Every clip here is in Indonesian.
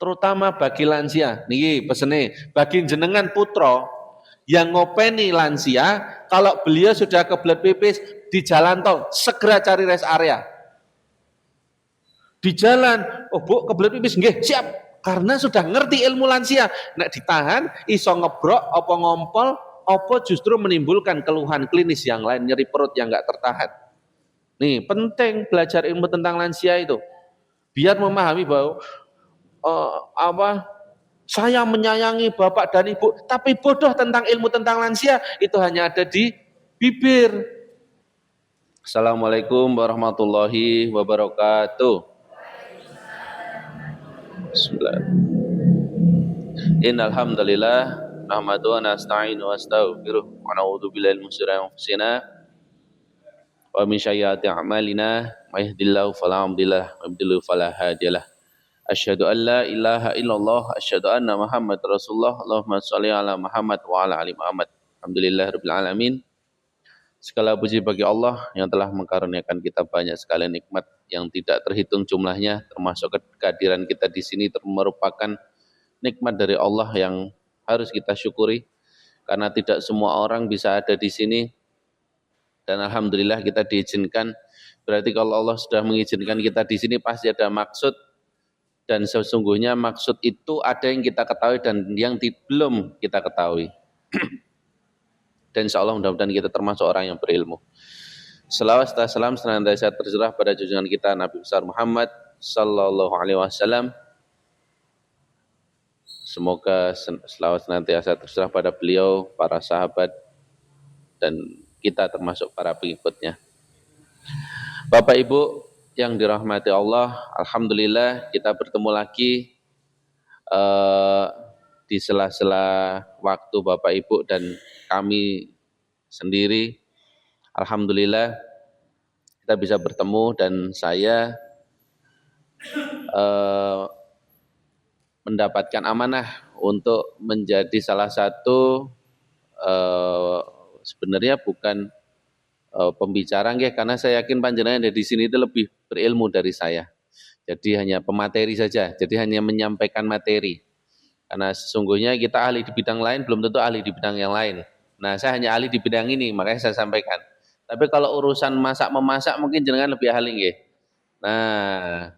terutama bagi lansia. Niki pesene, bagi jenengan putra yang ngopeni lansia, kalau beliau sudah kebelet pipis di jalan tol, segera cari rest area. Di jalan, oh Bu, kebelet pipis, nggih, siap. Karena sudah ngerti ilmu lansia. Nek ditahan, iso ngebrok, apa ngompol, apa justru menimbulkan keluhan klinis yang lain, nyeri perut yang nggak tertahan. Nih, penting belajar ilmu tentang lansia itu. Biar memahami bahwa saya menyayangi bapak dan ibu, tapi bodoh tentang ilmu tentang lansia itu hanya ada di bibir. Assalamualaikum warahmatullahi wabarakatuh. Innal hamdalillah nahmadu wa nasta'inu wa nastaghfiruh wa na'udzu billahi min syururi anfusina wa min sayyiati a'malina may yahdihillahu fala mudhillalah wa may yudlil fala hadiyalah. Asyhadu an la ilaha illallah, asyhadu anna Muhammadar Rasulullah. Allahumma shalli ala Muhammad wa ala ali Muhammad. Alhamdulillahirabbil alamin. Segala puji bagi Allah yang telah mengkaruniakan kita banyak sekali nikmat yang tidak terhitung jumlahnya, termasuk kehadiran kita di sini merupakan nikmat dari Allah yang harus kita syukuri, karena tidak semua orang bisa ada di sini. Dan alhamdulillah kita diizinkan. Berarti kalau Allah sudah mengizinkan kita di sini pasti ada maksud. Dan sesungguhnya maksud itu ada yang kita ketahui dan yang belum kita ketahui. Dan insya Allah mudah-mudahan kita termasuk orang yang berilmu. Selawat dan salam senantiasa tercurah pada junjungan kita Nabi besar Muhammad sallallahu alaihi wasallam. Semoga selawat senantiasa tercurah pada beliau, para sahabat, dan kita termasuk para pengikutnya. Bapak Ibu yang dirahmati Allah, alhamdulillah kita bertemu lagi di sela-sela waktu Bapak Ibu dan kami sendiri. Alhamdulillah kita bisa bertemu dan saya mendapatkan amanah untuk menjadi salah satu sebenarnya bukan pembicara nggih, karena saya yakin panjenengan di sini itu lebih berilmu dari saya. Jadi hanya pemateri saja, jadi hanya menyampaikan materi. Karena sesungguhnya kita ahli di bidang lain belum tentu ahli di bidang yang lain. Nah, saya hanya ahli di bidang ini, makanya saya sampaikan. Tapi kalau urusan masak-memasak mungkin jenengan lebih ahli nggih. Nah,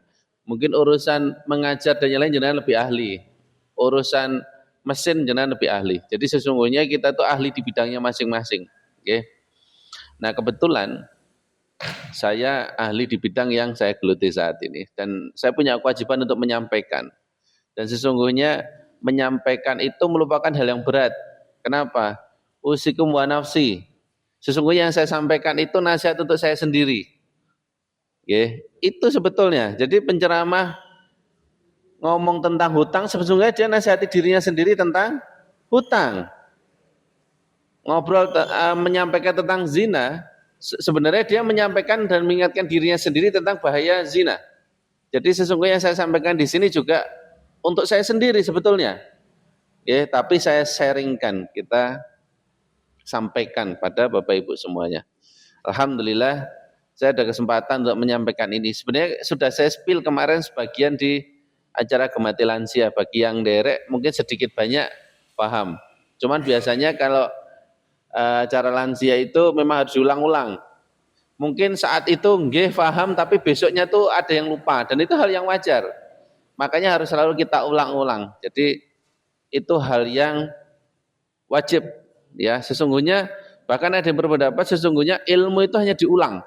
mungkin urusan mengajar dan yang lain jenengan lebih ahli. Urusan mesin jenengan lebih ahli. Jadi sesungguhnya kita tuh ahli di bidangnya masing-masing, nggih. Nah, kebetulan saya ahli di bidang yang saya geluti saat ini dan saya punya kewajiban untuk menyampaikan. Dan sesungguhnya menyampaikan itu merupakan hal yang berat. Kenapa? Usikum wa nafsi. Sesungguhnya yang saya sampaikan itu nasihat untuk saya sendiri. Oke, itu sebetulnya. Jadi penceramah ngomong tentang hutang, sesungguhnya dia nasihati dirinya sendiri tentang hutang. Ngobrol menyampaikan tentang zina, sebenarnya dia menyampaikan dan mengingatkan dirinya sendiri tentang bahaya zina. Jadi sesungguhnya saya sampaikan di sini juga untuk saya sendiri sebetulnya. Ya, tapi saya sharingkan, kita sampaikan pada Bapak Ibu semuanya. Alhamdulillah saya ada kesempatan untuk menyampaikan ini. Sebenarnya sudah saya spill kemarin sebagian di acara Gemati Lansia. Bagi yang derek mungkin sedikit banyak paham. Cuman biasanya kalau acara lansia itu memang harus diulang-ulang. Mungkin saat itu nggih paham, tapi besoknya tuh ada yang lupa, dan itu hal yang wajar. Makanya harus selalu kita ulang-ulang. Jadi itu hal yang wajib, ya. Sesungguhnya bahkan ada yang berpendapat sesungguhnya ilmu itu hanya diulang.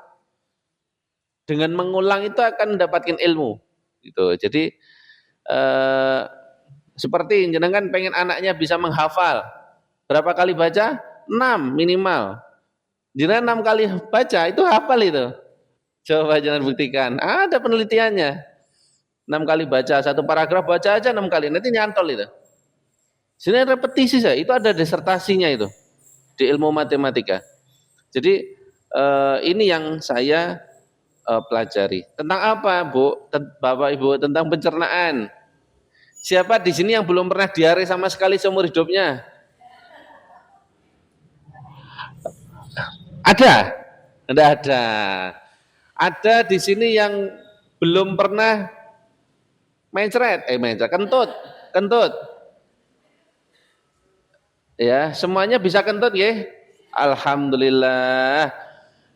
Dengan mengulang itu akan mendapatkan ilmu, gitu. Jadi seperti jenengan pengen anaknya bisa menghafal, berapa kali baca? 6 minimal. Jenengan 6 kali baca itu hafal itu. Coba jangan buktikan. Ada penelitiannya. 6 kali baca satu paragraf, baca aja 6 kali, nanti nyantol itu. Sini repetisi saya, itu ada disertasinya itu di ilmu matematika. Jadi ini yang saya pelajari. Tentang apa, Bu? Bapak Ibu, tentang pencernaan. Siapa di sini yang belum pernah diare sama sekali seumur hidupnya? Ada? Tidak ada. Ada di sini yang belum pernah mencret, kentut, kentut. Ya, semuanya bisa kentut ya. Alhamdulillah.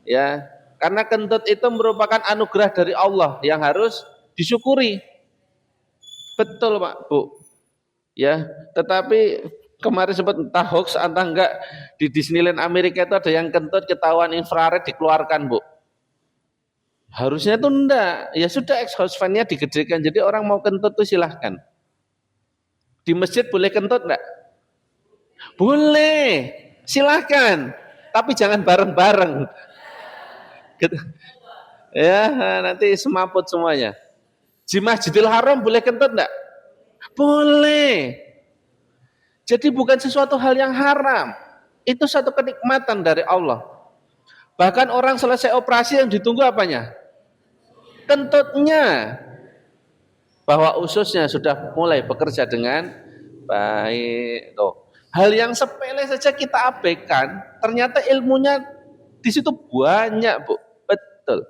Ya, karena kentut itu merupakan anugerah dari Allah yang harus disyukuri. Betul, Pak, Bu. Ya, tetapi kemarin sempat entah hoax entah enggak di Disneyland Amerika itu ada yang kentut ketahuan infrared dikeluarkan, Bu. Harusnya itu enggak. Ya sudah exhaust fan-nya digedekan. Jadi orang mau kentut tuh silahkan. Di masjid boleh kentut enggak? Boleh. Silahkan. Tapi jangan bareng-bareng. Gitu. Ya, nanti semaput semuanya. Di Masjidil Haram boleh kentut enggak? Boleh. Jadi bukan sesuatu hal yang haram. Itu satu kenikmatan dari Allah. Bahkan orang selesai operasi yang ditunggu apanya? Kentutnya. Bahwa ususnya sudah mulai bekerja dengan baik. Tuh. Hal yang sepele saja kita abaikan, ternyata ilmunya di situ banyak, Bu. Betul.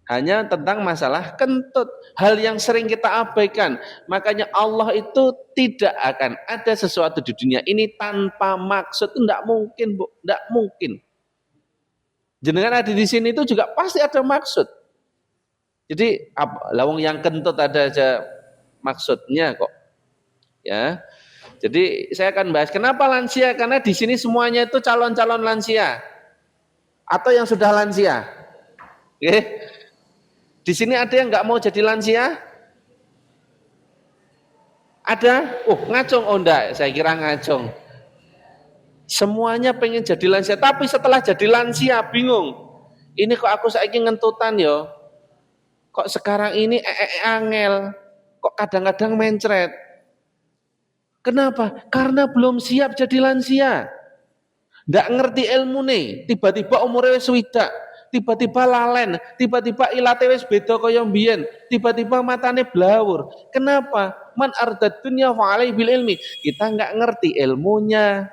Hanya tentang masalah kentut. Hal yang sering kita abaikan. Makanya Allah itu tidak akan ada sesuatu di dunia ini tanpa maksud. Itu tidak mungkin, Bu. Tidak mungkin. Jenengan ada di sini itu juga pasti ada maksud. Jadi lawang yang kentut ada aja maksudnya kok. Ya. Jadi saya akan bahas kenapa lansia, karena di sini semuanya itu calon-calon lansia atau yang sudah lansia. Oke. Di sini ada yang nggak mau jadi lansia? Ada? Ngacung. Oh enggak, saya kira ngacung. Semuanya pengen jadi lansia, tapi setelah jadi lansia bingung. Ini kok aku saiki ngentutan yo. Kok sekarang ini angel. Kok kadang-kadang mencret. Kenapa? Karena belum siap jadi lansia. Ndak ngerti ilmu nih, tiba-tiba umurnya wis swidak, tiba-tiba lalen, tiba-tiba ilate wis beda kaya mbiyen, tiba-tiba matane blawur. Kenapa? Man ardad dunya fa alaihi bil ilmi. Kita nggak ngerti ilmunya.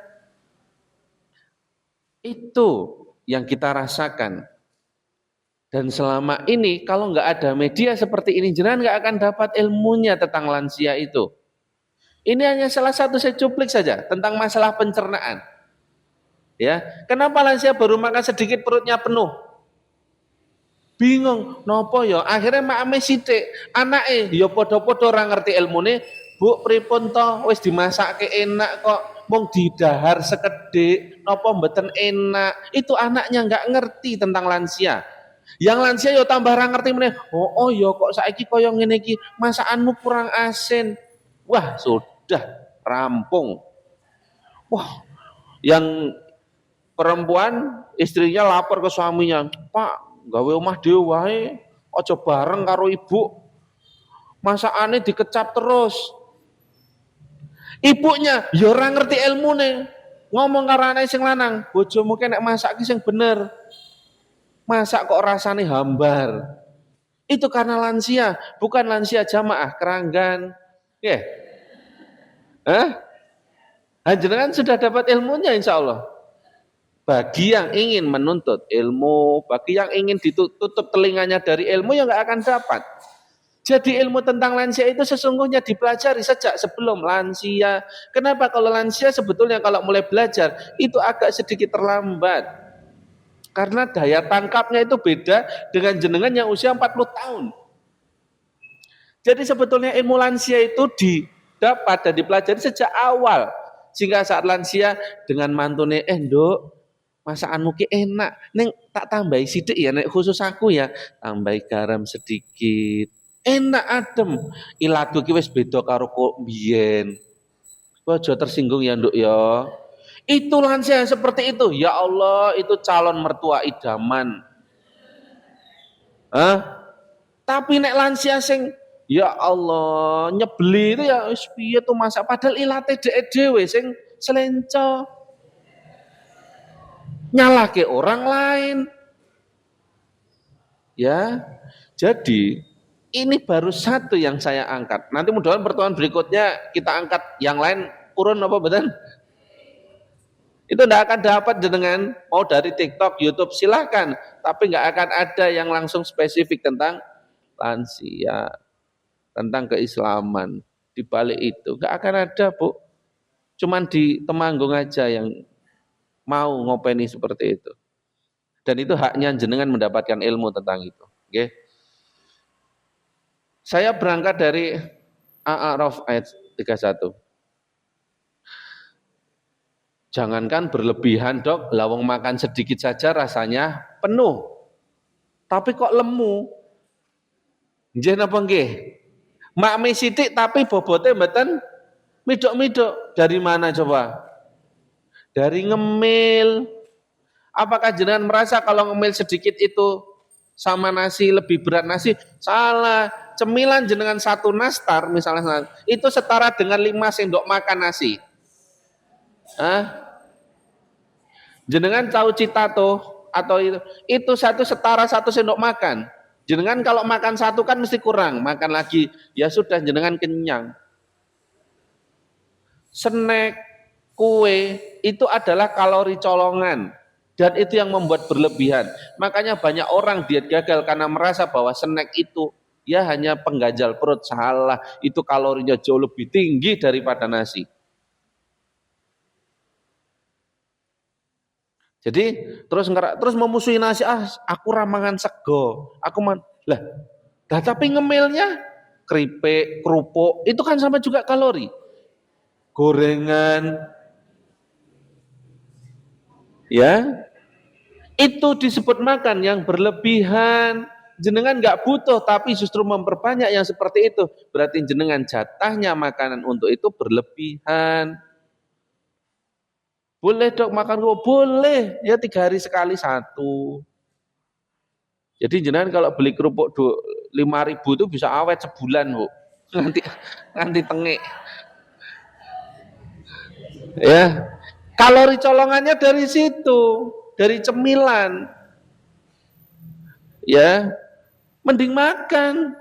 Itu yang kita rasakan. Dan selama ini kalau nggak ada media seperti ini, jenengan nggak akan dapat ilmunya tentang lansia itu. Ini hanya salah satu saya cuplik saja tentang masalah pencernaan. Ya, kenapa lansia baru makan sedikit perutnya penuh? Bingung, nopo ya? Akhirnya makame sithik, anake ya padha-padha ora ngerti ilmune. Bu, pripun to? Wis dimasake enak kok, mung didahar sekedhik, napa mboten enak? Itu anaknya nggak ngerti tentang lansia. Yang lansia ya tambah ra ngerti meneh. Oh ya kok saiki kaya ngene iki, masakanmu kurang asin. Wah, sudah rampung. Wah, yang perempuan istrinya lapor ke suaminya, Pak, gawe omah dhewe wae, aja bareng karo ibu. Masakane dikecap terus. Ibunya ya ora ngerti ilmune. Ngomong karo anake sing lanang, bojomu ki nek masak ki sing bener. Masak kok rasane hambar. Itu karena lansia, bukan lansia jamaah keranggan. Ya. Jenengan sudah dapat ilmunya insya Allah. Bagi yang ingin menuntut ilmu, bagi yang ingin ditutup telinganya dari ilmu, yang nggak akan dapat. Jadi ilmu tentang lansia itu sesungguhnya dipelajari sejak sebelum lansia. Kenapa? Kalau lansia sebetulnya kalau mulai belajar itu agak sedikit terlambat. Karena daya tangkapnya itu beda dengan jenengan yang usia 40 tahun. Jadi sebetulnya ilmu lansia itu didapat dan dipelajari sejak awal. Sehingga saat lansia dengan mantune, Nduk, masakanmu ki enak, neng tak tambahi sithik ya, nek khusus aku ya, tambahi garam sedikit. Enak adem. Ilatu ki wis beda karo kok biyen. Aja tersinggung ya, Nduk ya. Itu lansia seperti itu. Ya Allah, itu calon mertua idaman. Tapi nek lansia sing ya Allah, nyebeli itu ya wis piye tuh masak padahal ilate dhewe sing selenco. Nyalahke orang lain. Ya. Jadi ini baru satu yang saya angkat. Nanti mudah-mudahan pertemuan berikutnya kita angkat yang lain kurun apa betul? Itu tidak akan dapat dengan mau dari TikTok, YouTube silahkan, tapi nggak akan ada yang langsung spesifik tentang lansia. tentang keislaman. Di balik itu nggak akan ada, Bu. Cuman di Temanggung aja yang mau ngopeni seperti itu. Dan itu haknya jenengan mendapatkan ilmu tentang itu. Oke. Saya berangkat dari A'raf ayat 31. Jangankan berlebihan, Dok, lawang makan sedikit saja rasanya penuh. Tapi kok lemu? Nggih napa nggih? Mak mi sithik tapi bobote mboten midok-midok. Dari mana coba? Dari ngemil. Apakah jenengan merasa kalau ngemil sedikit itu sama nasi lebih berat nasi? Salah. Cemilan jenengan satu nastar misalnya itu setara dengan 5 sendok makan nasi. Hah? Jenengan tahu citato atau itu satu setara 1 sendok makan. Jenengan kalau makan satu kan mesti kurang, makan lagi ya sudah jenengan kenyang. Snack, kue itu adalah kalori colongan dan itu yang membuat berlebihan. Makanya banyak orang diet gagal karena merasa bahwa snack itu ya hanya pengganjal perut. Salah, itu kalorinya jauh lebih tinggi daripada nasi. Jadi terus memusuhi nasi, aku ramangan sego, aku lah, tapi ngemilnya keripik, kerupuk, itu kan sama juga kalori. Gorengan, ya, itu disebut makan yang berlebihan. Jenengan nggak butuh, tapi justru memperbanyak yang seperti itu. Berarti jenengan jatahnya makanan untuk itu berlebihan. Boleh Dok makan kok? Boleh, ya 3 hari sekali 1. Jadi jenengan kalau beli kerupuk 5.000 itu bisa awet sebulan, Bu. Nanti tengek. Ya. Kalori colongannya dari situ, dari cemilan. Ya. Mending makan.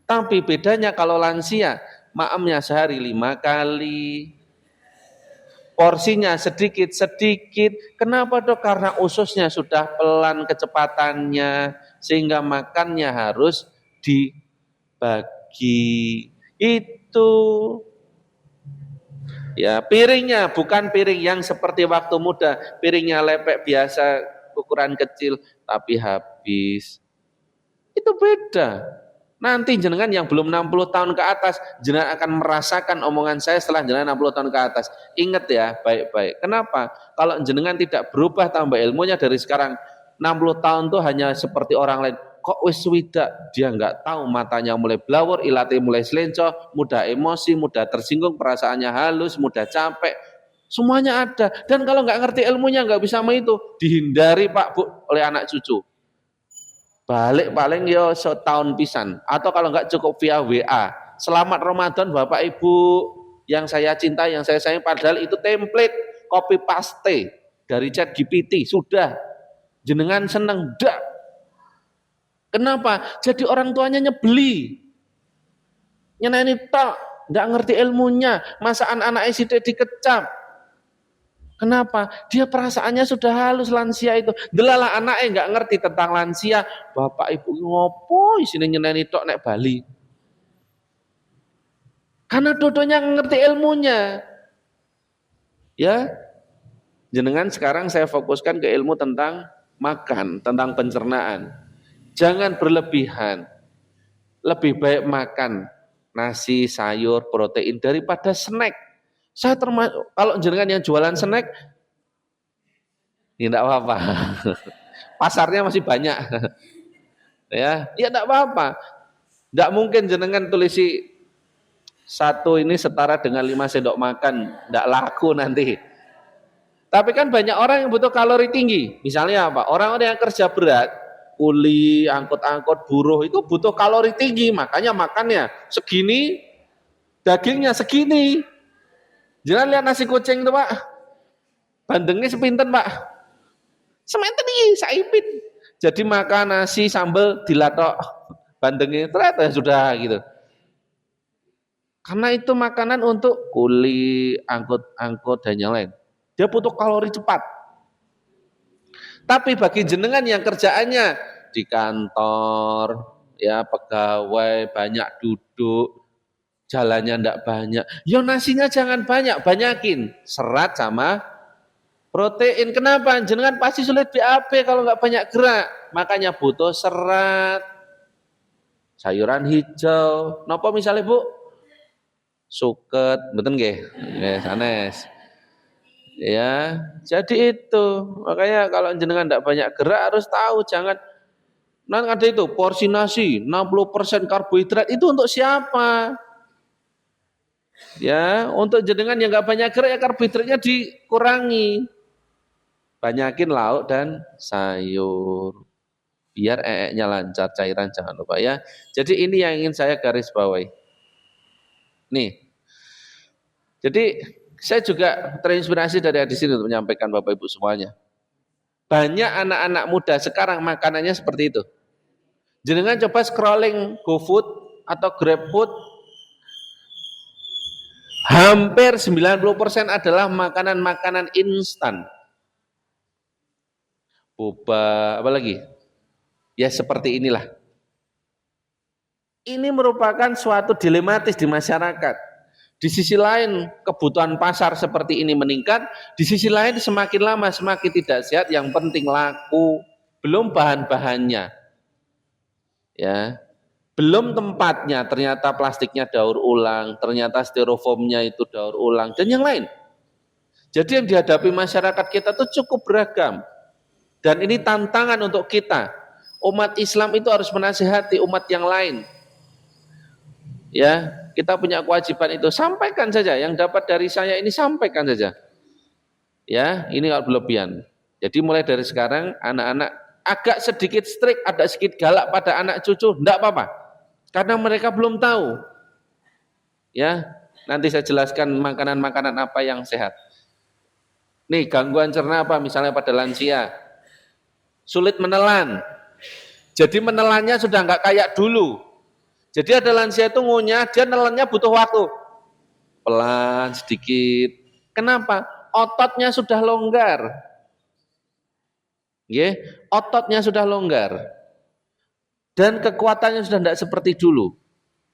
Tapi bedanya kalau lansia, maamnya sehari 5 kali. Porsinya sedikit-sedikit. Kenapa Dok? Karena ususnya sudah pelan kecepatannya, sehingga makannya harus dibagi. Itu. Ya, piringnya bukan piring yang seperti waktu muda, piringnya lepek biasa, ukuran kecil, tapi habis. Itu beda. Nanti jenengan yang belum 60 tahun ke atas, jenengan akan merasakan omongan saya setelah jenengan 60 tahun ke atas. Ingat ya, baik-baik. Kenapa? Kalau jenengan tidak berubah tambah ilmunya dari sekarang, 60 tahun tuh hanya seperti orang lain. Kok wis swidak? Dia nggak tahu, matanya mulai blawur, ilate mulai selenco, mudah emosi, mudah tersinggung, perasaannya halus, mudah capek. Semuanya ada. Dan kalau nggak ngerti ilmunya, nggak bisa sama itu, dihindari Pak Bu oleh anak cucu. Balik paling yo setahun pisan atau kalau enggak cukup via WA. Selamat Ramadan Bapak Ibu yang saya cinta, yang saya sayang, padahal itu template copy paste dari chat GPT sudah. Jenengan seneng dak. Kenapa? Jadi orang tuanya nyebeli. Nyeneni tok, enggak ngerti ilmunya, masa anak-anak sidik dikecap. Kenapa? Dia perasaannya sudah halus lansia itu. Delala anaknya nggak ngerti tentang lansia. Bapak ibu ngopo isine nyeneni tok nek Bali. Karena dodonya ngerti ilmunya. Ya. Jenengan sekarang saya fokuskan ke ilmu tentang makan, tentang pencernaan. Jangan berlebihan. Lebih baik makan nasi, sayur, protein daripada snack. Saya termasuk kalau jenengan yang jualan snack, ya enggak apa-apa. Pasarnya masih banyak. Ya enggak apa-apa. Enggak mungkin jenengan tulisi satu ini setara dengan 5 sendok makan, enggak laku nanti. Tapi kan banyak orang yang butuh kalori tinggi. Misalnya apa? Orang-orang yang kerja berat, kuli, angkut-angkut, buruh itu butuh kalori tinggi, makanya makannya segini, dagingnya segini. Jangan lihat nasi kucing itu Pak, bandengnya sepinten Pak, sementen nih saipin. Jadi makan nasi sambal dilatok bandengnya ternyata sudah gitu. Karena itu makanan untuk kuli, angkut-angkut dan yang lain. Dia butuh kalori cepat. Tapi bagi jenengan yang kerjaannya di kantor, ya pegawai banyak duduk, jalannya ndak banyak. Ya nasinya jangan banyak, banyakin serat sama protein. Kenapa? Jenengan pasti sulit BAB kalau nggak banyak gerak. Makanya butuh serat, sayuran hijau. Napa misalnya Bu? Suket, betul nggih? Nggih, sanes. Ya, jadi itu. Makanya kalau jenengan tidak banyak gerak harus tahu, jangan ada itu porsi nasi 60% karbohidrat itu untuk siapa? Ya, untuk jenengan yang nggak banyak gerak ya karbohidratnya dikurangi. Banyakin lauk dan sayur. Biar nya lancar, cairan jangan lupa ya. Jadi ini yang ingin saya garis bawahi. Nih. Jadi saya juga terinspirasi dari hadis ini untuk menyampaikan Bapak Ibu semuanya. Banyak anak-anak muda sekarang makanannya seperti itu. Jenengan coba scrolling GoFood atau GrabFood, hampir 90% adalah makanan-makanan instan. Boba, apa lagi? Ya seperti inilah. Ini merupakan suatu dilematis di masyarakat. Di sisi lain kebutuhan pasar seperti ini meningkat, di sisi lain semakin lama semakin tidak sehat, yang penting laku, belum bahan-bahannya. Ya. Belum tempatnya, ternyata plastiknya daur ulang, ternyata styrofoamnya itu daur ulang dan yang lain. Jadi yang dihadapi masyarakat kita itu cukup beragam. Dan ini tantangan untuk kita. Umat Islam itu harus menasihati umat yang lain. Ya, kita punya kewajiban itu, sampaikan saja yang dapat dari saya ini, sampaikan saja. Ya, ini kalau berlebihan. Jadi mulai dari sekarang anak-anak agak sedikit strict, ada sedikit galak pada anak cucu, enggak apa-apa. Karena mereka belum tahu. Ya, nanti saya jelaskan makanan-makanan apa yang sehat. Nih, gangguan cerna apa misalnya pada lansia? Sulit menelan. Jadi menelannya sudah enggak kayak dulu. Jadi ada lansia itu ngunyah, dia nelannya butuh waktu. Pelan, sedikit. Kenapa? Ototnya sudah longgar. Ya, ototnya sudah longgar. Dan kekuatannya sudah tidak seperti dulu.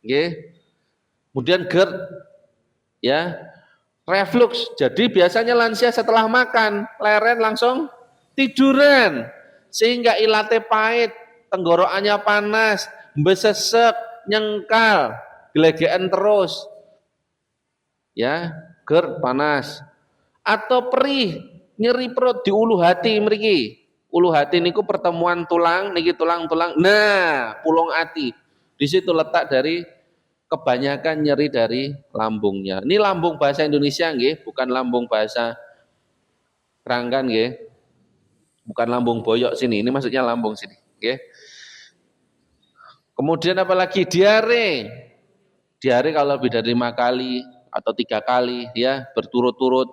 Kemudian GERD, ya, reflux. Jadi biasanya lansia setelah makan, leren langsung tiduran. Sehingga ilate pahit, tenggorokannya panas, besesek, nyengkal, gelegean terus. Ya, GERD panas. Atau perih, nyeri perut di ulu hati mriki. Ulu hati niku pertemuan tulang, niki tulang-tulang. Nah, pulung hati. Di situ letak dari kebanyakan nyeri dari lambungnya. Ini lambung bahasa Indonesia nggih, bukan lambung bahasa Keranggan nggih. Bukan lambung boyok sini, ini maksudnya lambung sini, nggih. Kemudian apalagi diare. Diare kalau lebih dari 5 kali atau 3 kali ya berturut-turut.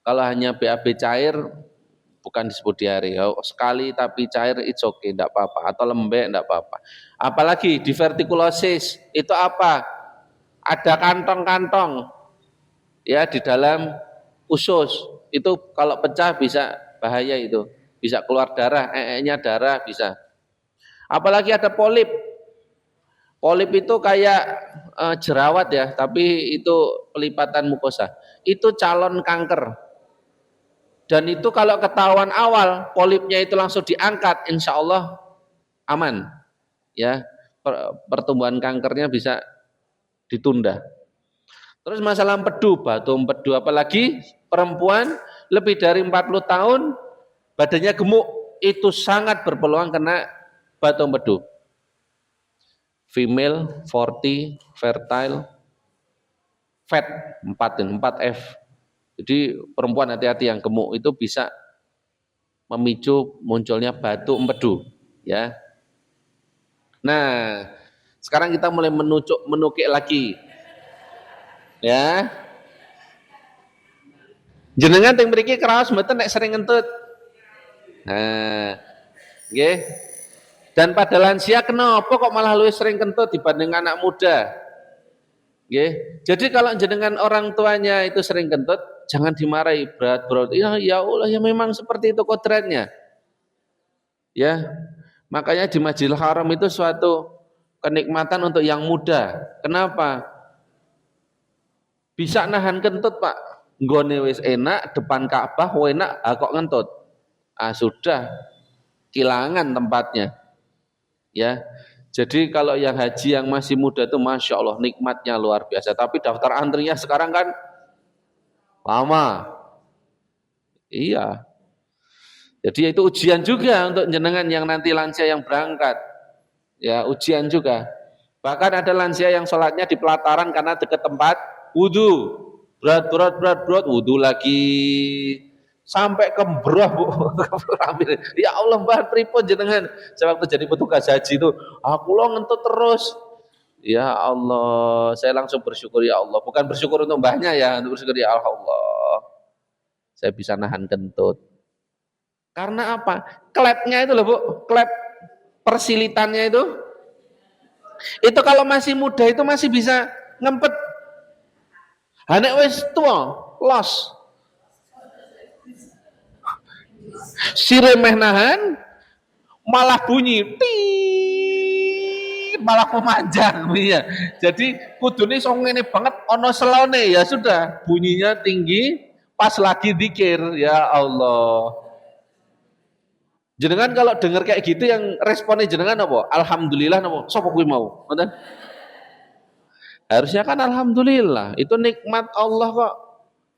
Kalau hanya BAB cair bukan disebut diare. Sekali tapi cair it's okay, enggak apa-apa, atau lembek enggak apa-apa. Apalagi divertikulosis, itu apa? Ada kantong-kantong ya di dalam usus. Itu kalau pecah bisa bahaya itu. Bisa keluar darah, nya darah bisa. Apalagi ada polip. Polip itu kayak jerawat ya, tapi itu pelipatan mukosa. Itu calon kanker. Dan itu kalau ketahuan awal, polipnya itu langsung diangkat, insya Allah aman. Ya, pertumbuhan kankernya bisa ditunda. Terus masalah empedu, batu empedu, apalagi perempuan lebih dari 40 tahun, badannya gemuk, itu sangat berpeluang kena batu empedu. Female 40 fertile fat 4F. Jadi perempuan hati-hati yang gemuk itu bisa memicu munculnya batu empedu, ya. Nah, sekarang kita mulai menukik lagi, ya. Jenengan yang mriki kraos mboten nek sering ngentut. Nah, nggih. Dan pada lansia kenapa kok malah lebih sering kentut dibanding anak muda? Nggih. Jadi kalau jenengan orang tuanya itu sering kentut, jangan dimarahi berat-berat. Ya Allah, ya memang seperti itu kodratnya. Ya. Makanya di Masjidil Haram itu suatu kenikmatan untuk yang muda. Kenapa? Bisa nahan kentut, Pak. Nggone wis enak, depan Ka'bah enak, kok ngentut. Sudah kehilangan tempatnya. Ya. Jadi kalau yang haji yang masih muda itu Masya Allah nikmatnya luar biasa. Tapi daftar antrinya sekarang kan lama. Iya. Jadi itu ujian juga untuk jenengan yang nanti lansia yang berangkat. Ya, ujian juga. Bahkan ada lansia yang sholatnya di pelataran karena dekat tempat wudhu. Berat, wudhu lagi. Sampai kembroh, Bu. Ya Allah, Mbah pripun jenengan. Saya waktu jadi petugas haji itu, aku lo ngentut terus. Ya Allah, saya langsung bersyukur ya Allah. Bukan bersyukur untuk mbahnya ya, untuk bersyukur ya Allah. Saya bisa nahan kentut. Karena apa? Klepnya itu loh Bu, klep persilitannya itu kalau masih muda itu masih bisa ngempet. Hanek wis tua, los. Siremeh nahan, malah bunyi, malah memanjang. Iya. Jadi kudune song ngene banget, ono selone ya sudah, bunyinya tinggi, pas lagi dikir, ya Allah. Jenengan kalau dengar kayak gitu yang responnya jenengan apa? Alhamdulillah napa? Sopo kuwi mau? Ngoten? Harusnya kan alhamdulillah, itu nikmat Allah kok.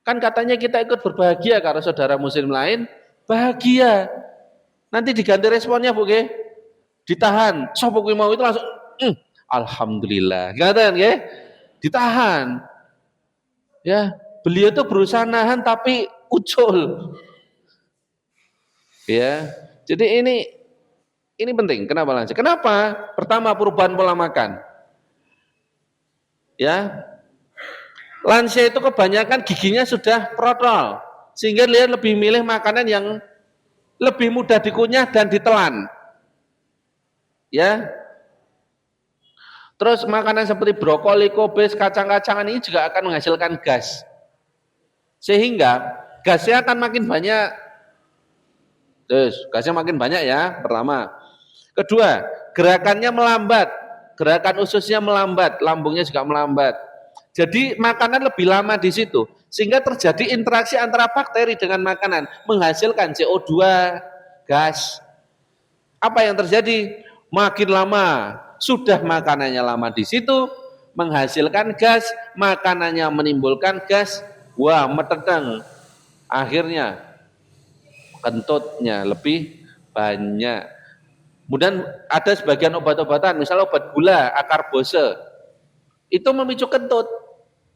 Kan katanya kita ikut berbahagia karena saudara muslim lain bahagia. Nanti diganti responnya Bu nggih. Ditahan. Sopo kuwi mau itu langsung alhamdulillah. Ngaten nggih? Ditahan. Ya, beliau tuh berusaha nahan tapi ucul. Ya. Jadi ini penting. Kenapa lansia? Kenapa? Pertama perubahan pola makan. Ya, lansia itu kebanyakan giginya sudah protol, sehingga dia lebih milih makanan yang lebih mudah dikunyah dan ditelan. Ya, terus makanan seperti brokoli, kobis, kacang-kacangan ini juga akan menghasilkan gas, sehingga gasnya akan makin banyak. Terus gasnya makin banyak ya, pertama. Kedua, gerakannya melambat, gerakan ususnya melambat, lambungnya juga melambat. Jadi makanan lebih lama di situ, sehingga terjadi interaksi antara bakteri dengan makanan, menghasilkan CO2, gas. Apa yang terjadi? Makin lama, sudah makanannya lama di situ, menghasilkan gas, makanannya menimbulkan gas, wah meteteng. Akhirnya kentutnya lebih banyak. Kemudian ada sebagian obat-obatan, misalnya obat gula, akarbose, itu memicu kentut.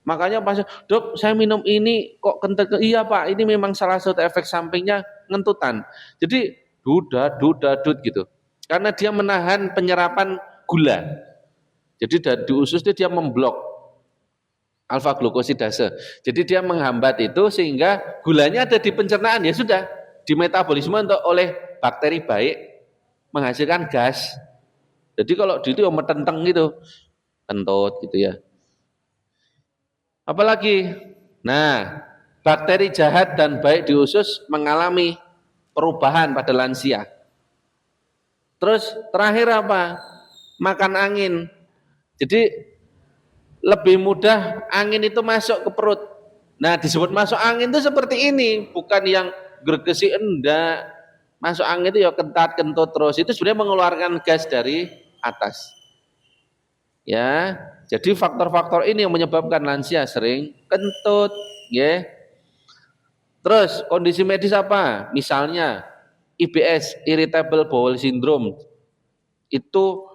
Makanya pas, Dok, saya minum ini kok kentut? Iya Pak, ini memang salah satu efek sampingnya ngentutan. Jadi dud gitu. Karena dia menahan penyerapan gula. Jadi di usus dia memblok alfa glukosidase. Jadi dia menghambat itu sehingga gulanya ada di pencernaan, ya sudah di metabolisme untuk oleh bakteri baik menghasilkan gas. Jadi kalau di itu metenteng gitu, kentut gitu ya. Apalagi, nah bakteri jahat dan baik di usus mengalami perubahan pada lansia. Terus terakhir apa? Makan angin. Jadi lebih mudah angin itu masuk ke perut. Nah disebut masuk angin itu seperti ini, bukan yang gergesi enggak. Masuk angin itu ya kentat, kentut terus. Itu sebenarnya mengeluarkan gas dari atas. Ya, jadi faktor-faktor ini yang menyebabkan lansia sering kentut, ya. Terus kondisi medis apa? Misalnya IBS, irritable bowel syndrome. Itu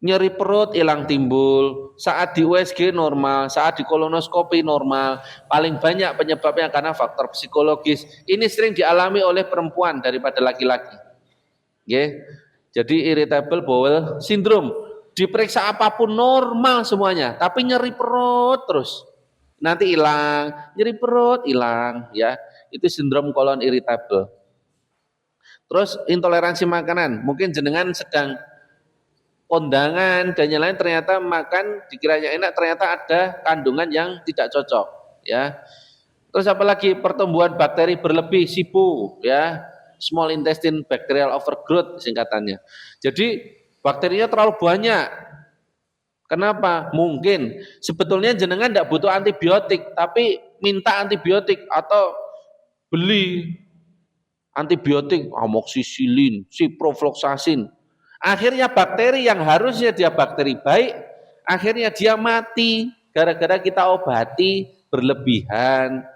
nyeri perut hilang timbul, saat di USG normal, saat di kolonoskopi normal. Paling banyak penyebabnya karena faktor psikologis. Ini sering dialami oleh perempuan daripada laki-laki. Ya. Jadi irritable bowel syndrome, diperiksa apapun normal semuanya, tapi nyeri perut terus. Nanti hilang, nyeri perut hilang, ya. Itu sindrom kolon irritable. Terus intoleransi makanan, mungkin jenengan sedang kondangan dan yang lain, ternyata makan dikiranya enak, ternyata ada kandungan yang tidak cocok, ya. Terus apalagi pertumbuhan bakteri berlebih, SIBO, ya, small intestine bacterial overgrowth singkatannya. Jadi bakterinya terlalu banyak, Kenapa? Mungkin sebetulnya jenengan tidak butuh antibiotik, tapi minta antibiotik atau beli antibiotik, amoksisilin, ciprofloxacin. Akhirnya bakteri yang harusnya dia bakteri baik, akhirnya dia mati gara-gara kita obati berlebihan.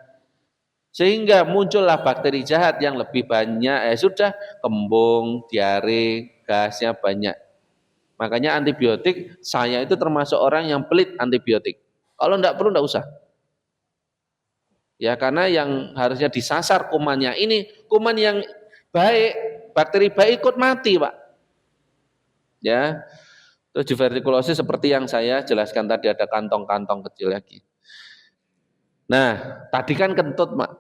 Sehingga muncullah bakteri jahat yang lebih banyak, sudah kembung, diare, gasnya banyak. Makanya antibiotik, saya itu termasuk orang yang pelit antibiotik. Kalau enggak perlu enggak usah. Ya karena yang harusnya disasar kumannya ini kuman yang baik, bakteri baik ikut mati, Pak. Ya. Terus divertikulosis seperti yang saya jelaskan tadi ada kantong-kantong kecil lagi. Nah, tadi kan kentut, Pak.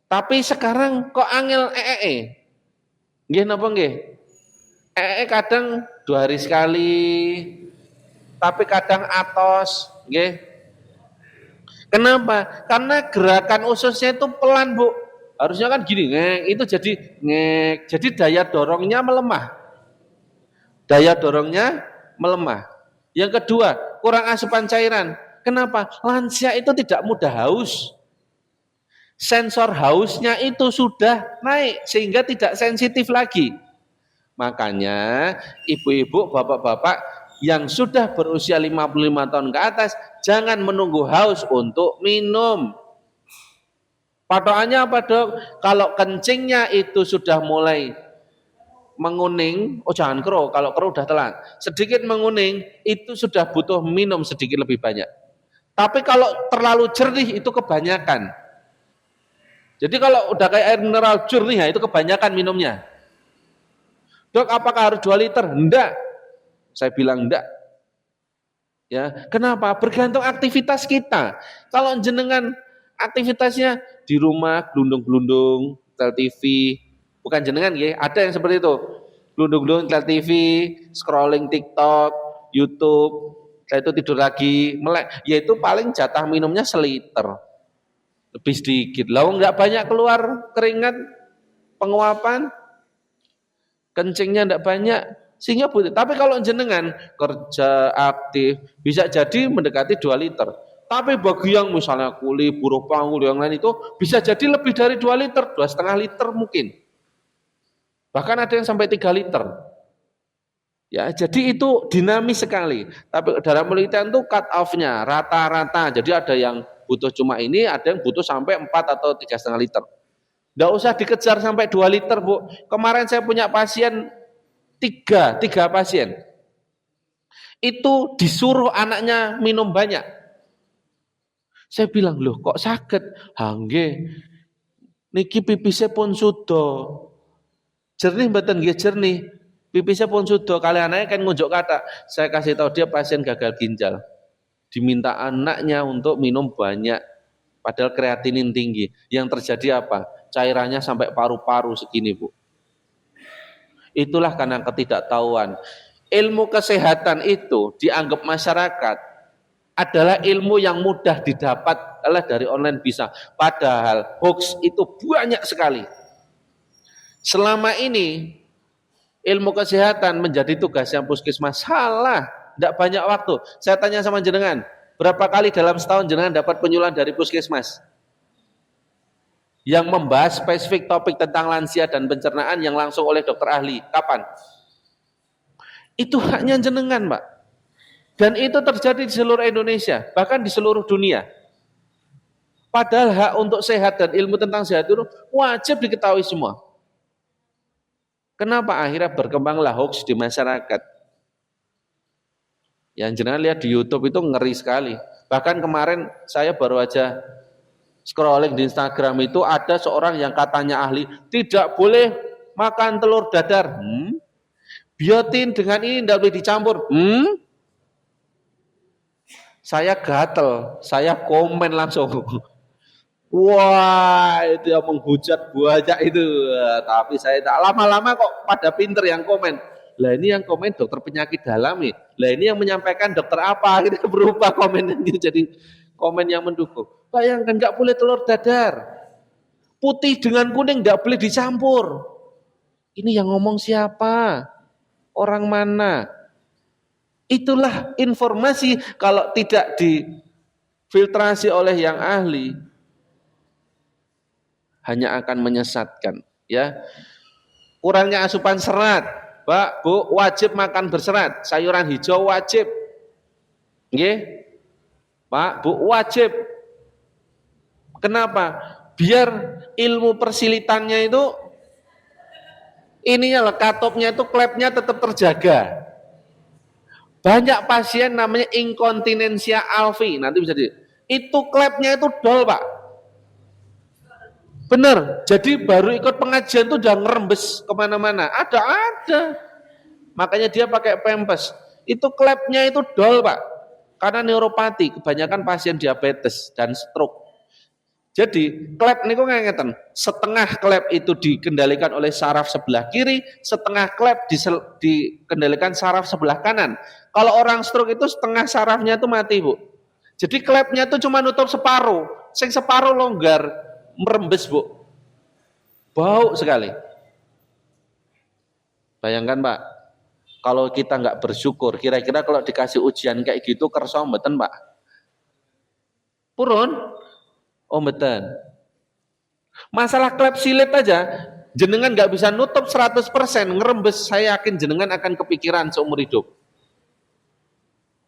Tapi sekarang kok angel Nggih napa nggih? Kadang 2 hari sekali, tapi kadang atos, nggih. Kenapa? Karena gerakan ususnya itu pelan, Bu. Harusnya kan gini, ngek, itu jadi ngek. Jadi daya dorongnya melemah. Daya dorongnya melemah. Yang kedua, kurang asupan cairan. Kenapa? Lansia itu tidak mudah haus. Sensor hausnya itu sudah naik sehingga tidak sensitif lagi. Makanya ibu-ibu, bapak-bapak yang sudah berusia 55 tahun ke atas jangan menunggu haus untuk minum. Patokannya apa, Dok? Kalau kencingnya itu sudah mulai menguning, oh jangan keruh, kalau keruh udah telat. Sedikit menguning itu sudah butuh minum sedikit lebih banyak. Tapi kalau terlalu jernih itu kebanyakan. Jadi kalau udah kayak air mineral jernih ya itu kebanyakan minumnya. Dok, apakah harus 2 liter? Enggak. Saya bilang enggak. Ya, kenapa? Bergantung aktivitas kita. Kalau jenengan aktivitasnya di rumah glundung-glundung, tel TV, bukan jenengan ya, ada yang seperti itu. Glundung-glundung tel TV, scrolling TikTok, YouTube, setelah itu tidur lagi, melek, yaitu paling jatah minumnya 1 liter. Lebih sedikit. Lah enggak banyak keluar keringat, penguapan, kencingnya enggak banyak, sehingga butuh. Tapi kalau jenengan kerja aktif bisa jadi mendekati 2 liter. Tapi bagi yang misalnya kuli, buruh panggul yang lain itu bisa jadi lebih dari 2 liter, 2,5 liter mungkin. Bahkan ada yang sampai 3 liter. Ya, jadi itu dinamis sekali. Tapi dalam penelitian itu cut off-nya rata-rata. Jadi ada yang butuh cuma ini, ada yang butuh sampai 4 atau 3,5 liter. Nggak usah dikejar sampai 2 liter, Bu. Kemarin saya punya pasien tiga pasien. Itu disuruh anaknya minum banyak. Saya bilang, loh kok sakit? Hangge, niki pipisnya pun sudah. Jernih mboten nggih jernih. Pipisnya pun sudah. Kali anaknya kan ngunjuk kata. Saya kasih tahu dia pasien gagal ginjal. Diminta anaknya untuk minum banyak. Padahal kreatinin tinggi. Yang terjadi apa? Cairannya sampai paru-paru segini, Bu. Itulah karena ketidaktahuan. Ilmu kesehatan itu dianggap masyarakat adalah ilmu yang mudah didapat dari online bisa. Padahal hoax itu banyak sekali. Selama ini ilmu kesehatan menjadi tugasnya puskesmas. Salah, tidak banyak waktu. Saya tanya sama jenengan, berapa kali dalam setahun jenengan dapat penyuluhan dari puskesmas? Yang membahas spesifik topik tentang lansia dan pencernaan yang langsung oleh dokter ahli. Kapan? Itu haknya jenengan, Pak. Dan itu terjadi di seluruh Indonesia, bahkan di seluruh dunia. Padahal hak untuk sehat dan ilmu tentang sehat itu wajib diketahui semua. Kenapa akhirnya berkembanglah hoax di masyarakat? Yang jenengan lihat di YouTube itu ngeri sekali. Bahkan kemarin saya baru aja scrolling di Instagram itu ada seorang yang katanya ahli tidak boleh makan telur dadar. Biotin dengan ini tidak boleh dicampur. Saya gatel, saya komen langsung. Wah, itu yang menghujat banyak itu. Tapi saya tak lama-lama kok pada pinter yang komen. Lah ini yang komen dokter penyakit dalami. Lah ini yang menyampaikan dokter apa? Itu berubah komen itu jadi komen yang mendukung. Bayangkan nggak boleh telur dadar. Putih dengan kuning nggak boleh dicampur. Ini yang ngomong siapa? Orang mana? Itulah informasi kalau tidak difiltrasi oleh yang ahli hanya akan menyesatkan, ya. Kurangnya asupan serat, Pak, Bu, wajib makan berserat, sayuran hijau wajib. Nggih. Pak, Bu, wajib. Kenapa? Biar ilmu persilitannya itu ininya lah, katopnya itu klepnya tetap terjaga. Banyak pasien namanya inkontinensia alfi, nanti bisa itu klepnya itu dol, Pak. Bener, jadi baru ikut pengajian tuh udah ngerembes kemana-mana. Ada. Makanya dia pakai pempes. Itu klepnya itu dol, Pak. Karena neuropati, kebanyakan pasien diabetes dan stroke. Jadi klep niku ngeten, setengah klep itu dikendalikan oleh saraf sebelah kiri, setengah klep dikendalikan saraf sebelah kanan. Kalau orang stroke itu setengah sarafnya itu mati, Bu. Jadi klepnya itu cuma nutup separuh, sing separuh longgar, merembes, Bu. Bau sekali. Bayangkan, Pak, kalau kita nggak bersyukur, kira-kira kalau dikasih ujian kayak gitu kersa mboten, Pak? Purun? Oh mboten. Masalah klepsilit aja, jenengan nggak bisa nutup 100%, ngerembes, saya yakin jenengan akan kepikiran seumur hidup.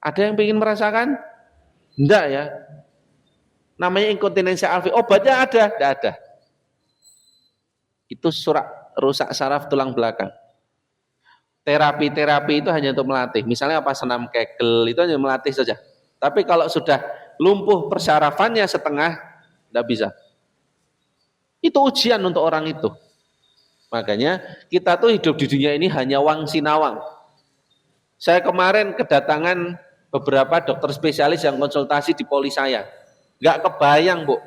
Ada yang ingin merasakan? Enggak ya. Namanya inkontinensia alfi. Obatnya ada? Enggak ada. Itu rusak saraf tulang belakang. Terapi itu hanya untuk melatih. Misalnya apa, senam Kegel, itu hanya melatih saja. Tapi kalau sudah lumpuh persarafannya setengah, tidak bisa. Itu ujian untuk orang itu. Makanya kita tuh hidup di dunia ini hanya wang sinawang. Saya kemarin kedatangan beberapa dokter spesialis yang konsultasi di poli saya. Nggak kebayang, Bu.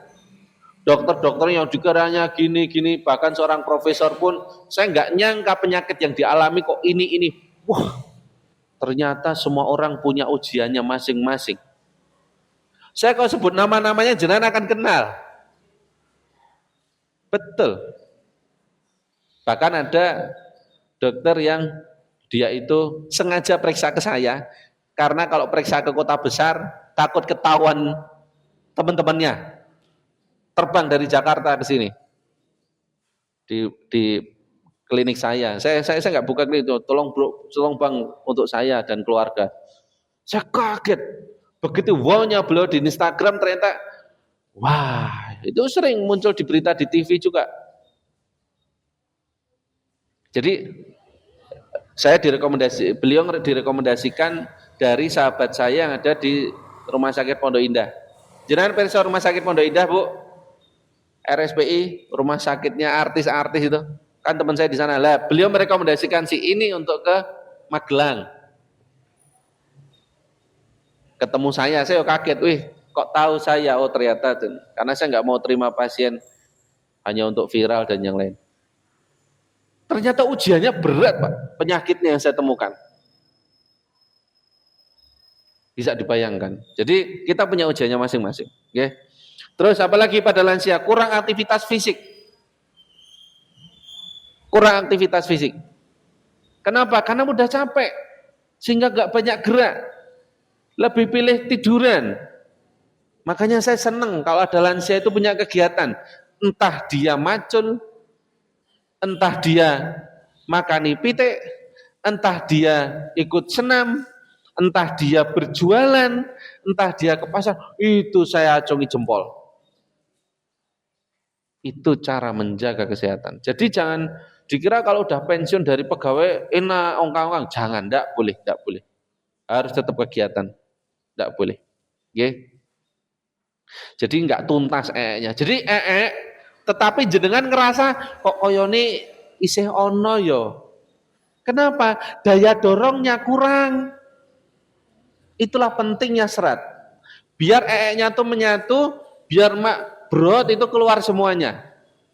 Dokter-dokter yang dikiranya gini, bahkan seorang profesor pun, saya nggak nyangka penyakit yang dialami kok ini. Wah, ternyata semua orang punya ujiannya masing-masing. Saya kalau sebut nama-namanya jenengan akan kenal. Betul. Bahkan ada dokter yang dia itu sengaja periksa ke saya, karena kalau periksa ke kota besar, takut ketahuan teman-temannya. Terbang dari Jakarta ke sini. Di klinik saya. Saya nggak buka klinik itu. Tolong Bang untuk saya dan keluarga. Saya kaget. Begitu wow-nya beliau di Instagram ternyata wah, itu sering muncul di berita di TV juga. Jadi beliau direkomendasikan dari sahabat saya yang ada di Rumah Sakit Pondok Indah. Jenengan periksa Rumah Sakit Pondok Indah, Bu? RSPI, rumah sakitnya artis-artis itu. Kan teman saya di sana. Lah, beliau merekomendasikan si ini untuk ke Magelang. Ketemu saya kaget, wih, kok tahu saya? Oh ternyata, karena saya nggak mau terima pasien hanya untuk viral dan yang lain. Ternyata ujiannya berat, Pak, penyakitnya yang saya temukan. Bisa dibayangkan. Jadi kita punya ujiannya masing-masing. Okay? Terus apalagi pada lansia, kurang aktivitas fisik. Kurang aktivitas fisik. Kenapa? Karena mudah capek, sehingga gak banyak gerak. Lebih pilih tiduran. Makanya saya senang kalau ada lansia itu punya kegiatan. Entah dia macul, entah dia makani pitik, entah dia ikut senam, entah dia berjualan, entah dia ke pasar. Itu saya acungi jempol. Itu cara menjaga kesehatan. Jadi jangan dikira kalau udah pensiun dari pegawai enak ongkang-ongkang. Jangan, enggak boleh. Harus tetap kegiatan. Enggak boleh. Oke. Jadi enggak tuntas nya. Jadi tetapi jenengan ngerasa kok koyone isih ono yo. Kenapa? Daya dorongnya kurang. Itulah pentingnya serat. Biar nya tuh menyatu, biar brot itu keluar semuanya.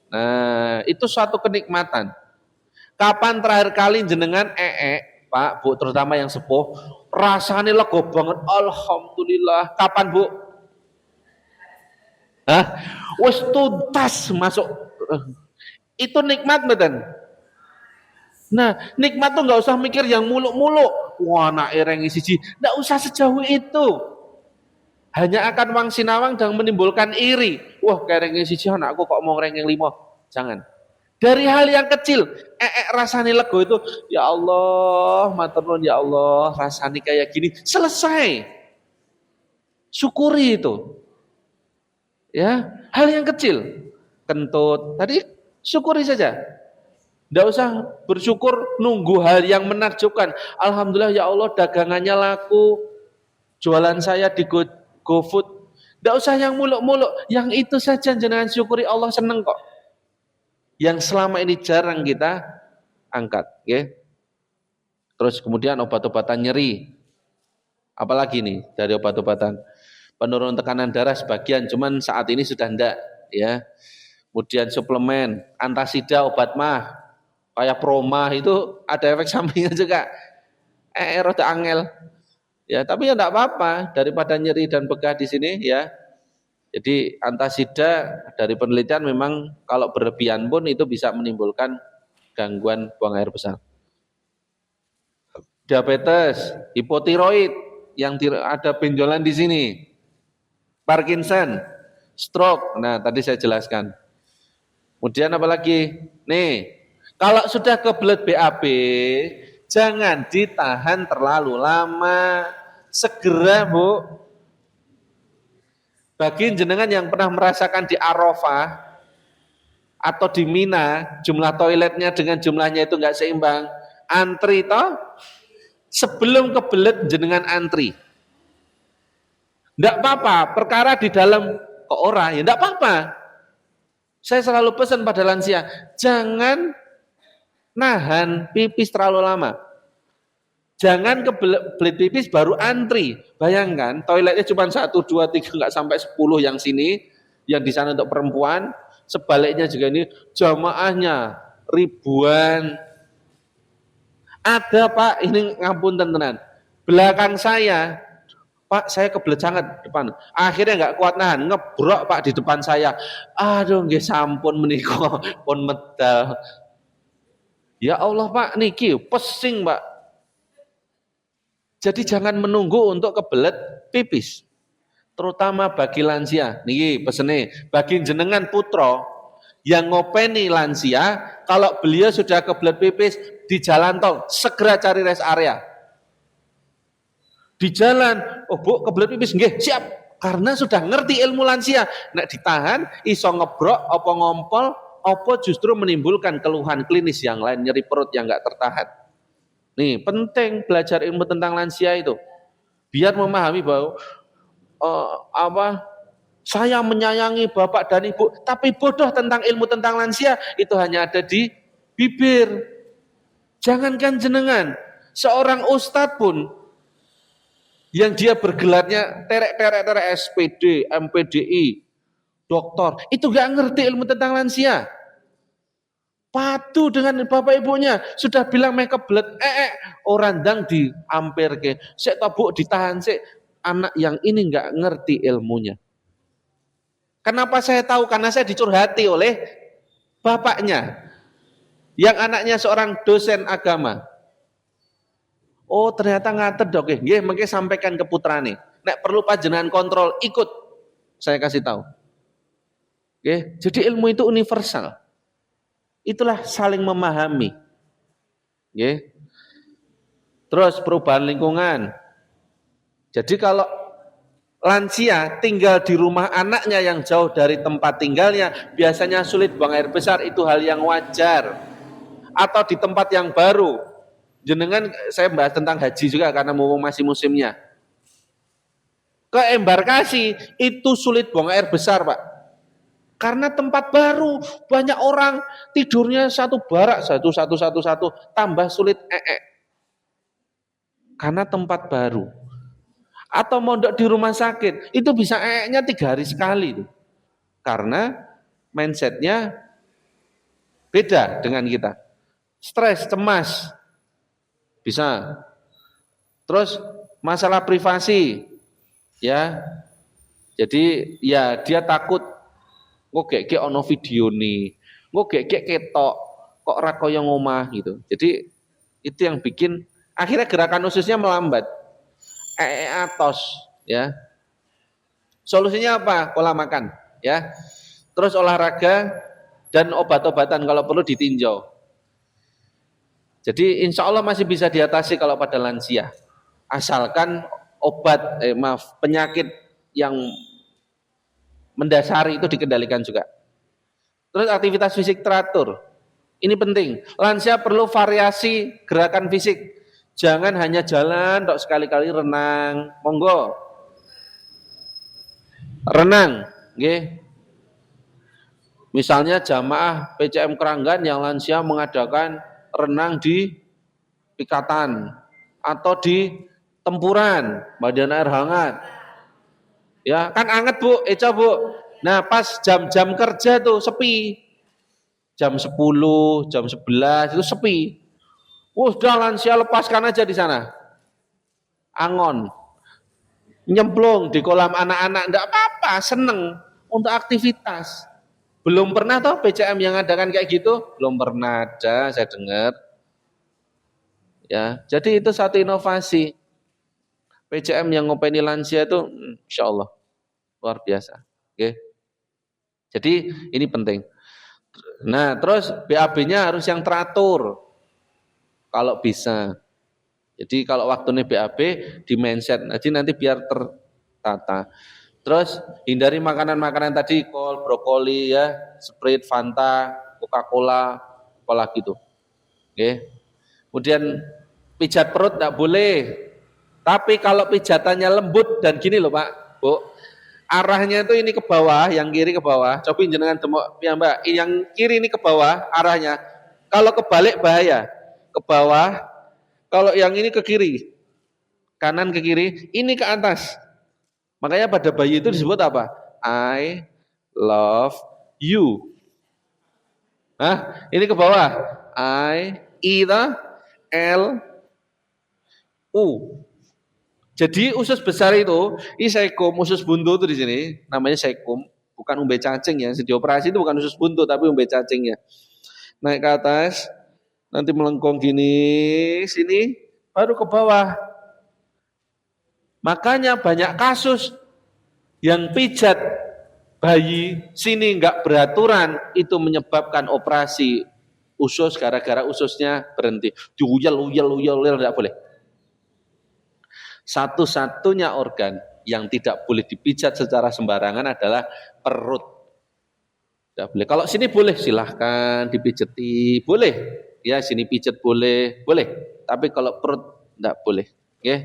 Nah, itu suatu kenikmatan. Kapan terakhir kali jenengan Pak, Bu, terutama yang sepuh, rasanya lega banget, alhamdulillah. Kapan, Bu? Hah? Wis tuntas masuk. Itu nikmat, betul. Nah, nikmat tuh nggak usah mikir yang muluk-muluk. wah anak rengi siji. Nggak usah sejauh itu. Hanya akan wang sinawang dan menimbulkan iri. Wah kayak rengi siji anakku kok mau rengi 5. Jangan. Dari hal yang kecil, rasani lego itu, ya Allah, matur nuwun ya Allah, rasani kayak gini, selesai. Syukuri itu. Ya, hal yang kecil. Kentut, tadi syukuri saja. Tidak usah bersyukur nunggu hal yang menakjubkan. Alhamdulillah ya Allah dagangannya laku, jualan saya di GoFood. Tidak usah yang muluk-muluk, yang itu saja jenengan syukuri, Allah seneng kok. Yang selama ini jarang kita angkat, ya. Terus kemudian obat-obatan nyeri. Apalagi nih dari obat-obatan? Penurun tekanan darah sebagian, cuman saat ini sudah enggak, ya. Kemudian suplemen, antasida, obat mah, kayak promah itu ada efek sampingnya juga. Rada angel. Ya, tapi ya enggak apa-apa daripada nyeri dan begah di sini, ya. Jadi antasida dari penelitian memang kalau berlebihan pun itu bisa menimbulkan gangguan buang air besar. Diabetes, hipotiroid yang ada benjolan di sini, Parkinson, stroke. Nah tadi saya jelaskan. Kemudian apa lagi? Nih, kalau sudah kebelet BAB, jangan ditahan terlalu lama. Segera Bu. Bagi jenengan yang pernah merasakan di Arafah atau di Mina, jumlah toiletnya dengan jumlahnya itu enggak seimbang, antri toh, sebelum kebelet jenengan antri. Enggak apa-apa, perkara di dalam kok ora, ya enggak apa-apa. Saya selalu pesan pada lansia, jangan nahan pipis terlalu lama. Jangan kebelet pipis baru antri. Bayangkan toiletnya cuma 1, 2, 3 enggak sampai 10 yang sini, yang di sana untuk perempuan, sebaliknya juga ini jamaahnya ribuan. Ada Pak, ini ngampun tenan. Belakang saya, Pak saya kebelet sangat depan. Akhirnya enggak kuat nahan, ngebrok Pak di depan saya. Aduh nggih sampun menika pun medal. Ya Allah Pak niki pesing Pak. Jadi jangan menunggu untuk kebelet pipis. Terutama bagi lansia. Niki pesene, bagi jenengan putra yang ngopeni lansia, kalau beliau sudah kebelet pipis di jalan tol, segera cari rest area. Di jalan, oh Bu, kebelet pipis, nggih, siap. Karena sudah ngerti ilmu lansia. Nek ditahan, iso ngebrok, apa ngompol, apa justru menimbulkan keluhan klinis yang lain, nyeri perut yang enggak tertahan. Nih, penting belajar ilmu tentang lansia itu. Biar memahami bahwa saya menyayangi Bapak dan Ibu, tapi bodoh tentang ilmu tentang lansia itu hanya ada di bibir. Jangankan jenengan, seorang ustadz pun yang dia bergelarnya terek SPD, MPDI, doktor, itu gak ngerti ilmu tentang lansia. Padu dengan bapak ibunya, sudah bilang mereka kebelet, orang dang diampir ke, sik tabuk ditahan sik, anak yang ini nggak ngerti ilmunya. Kenapa saya tahu? Karena saya dicurhati oleh bapaknya, yang anaknya seorang dosen agama. Oh ternyata ngatet dok, nggih, mengke sampaikan ke putrane. Nek perlu panjenengan kontrol, ikut, saya kasih tahu. Oke, jadi ilmu itu universal. Itulah saling memahami. Ya. Terus perubahan lingkungan. Jadi kalau lansia tinggal di rumah anaknya yang jauh dari tempat tinggalnya, biasanya sulit buang air besar, itu hal yang wajar. Atau di tempat yang baru. Jenengan, saya bahas tentang haji juga karena mumpung masih musimnya. Ke embarkasi itu sulit buang air besar, Pak. Karena tempat baru, banyak orang tidurnya satu barak, satu, tambah sulit Karena tempat baru. Atau mondok di rumah sakit, itu bisa 3 hari sekali. Karena mindsetnya beda dengan kita. Stres, cemas, bisa. Terus masalah privasi, ya. Jadi ya dia takut kok kayak ono video nih, kok kayak ketok, kok ra kaya ngomah gitu. Jadi itu yang bikin Akhirnya gerakan ususnya melambat. Atos, ya. Solusinya apa? Pola makan, ya. Terus olahraga dan obat-obatan kalau perlu ditinjau. Jadi insya Allah masih bisa diatasi kalau pada lansia. Asalkan penyakit yang mendasari itu dikendalikan juga. Terus aktivitas fisik teratur. Ini penting. Lansia perlu variasi gerakan fisik. Jangan hanya jalan, tok sekali-kali renang. Monggo. Renang, nggih. Misalnya jamaah PCM Keranggan yang lansia mengadakan renang di Pikatan atau di Tempuran, badan air hangat. Ya, kan anget Bu, Eca Bu. Nah, pas jam-jam kerja tuh sepi. Jam 10, jam 11 itu sepi. Udah lansia lepaskan aja di sana. Angon. Nyemplung di kolam anak-anak, enggak apa-apa, seneng untuk aktivitas. Belum pernah toh PCM yang adakan kayak gitu? Belum pernah ada, saya dengar. Ya, jadi itu satu inovasi. PCM yang ngopeni lansia itu insya Allah luar biasa. Oke. Jadi ini penting. Nah, terus BAB-nya harus yang teratur. Kalau bisa. Jadi kalau waktunya BAB di mindset, jadi nanti biar tertata. Terus hindari makanan-makanan tadi, kol, brokoli ya, Sprite, Fanta, Coca-Cola, apalagi gitu. Oke. Kemudian pijat perut enggak boleh. Tapi kalau pijatannya lembut dan gini loh Pak, Bu, arahnya itu ini ke bawah, yang kiri ke bawah. Coba jenengan demok ya Mbak, yang kiri ini ke bawah arahnya. Kalau kebalik bahaya. Ke bawah, kalau yang ini ke kiri. Kanan ke kiri, ini ke atas. Makanya pada bayi itu disebut apa? I love you. Hah? Ini ke bawah. L U. Jadi usus besar itu, ini saikum, usus buntu itu di sini, namanya saikum, bukan umbe cacing ya. Dioperasi itu bukan usus buntu tapi umbe cacingnya. Naik ke atas, nanti melengkung gini, sini, baru ke bawah. Makanya banyak kasus yang pijat bayi sini enggak beraturan itu menyebabkan operasi usus gara-gara ususnya berhenti. Diuyel enggak boleh. Satu-satunya organ yang tidak boleh dipijat secara sembarangan adalah perut. Tidak boleh. Kalau sini boleh silahkan dipijeti, boleh. Ya sini pijat boleh. Tapi kalau perut tidak boleh. Oke.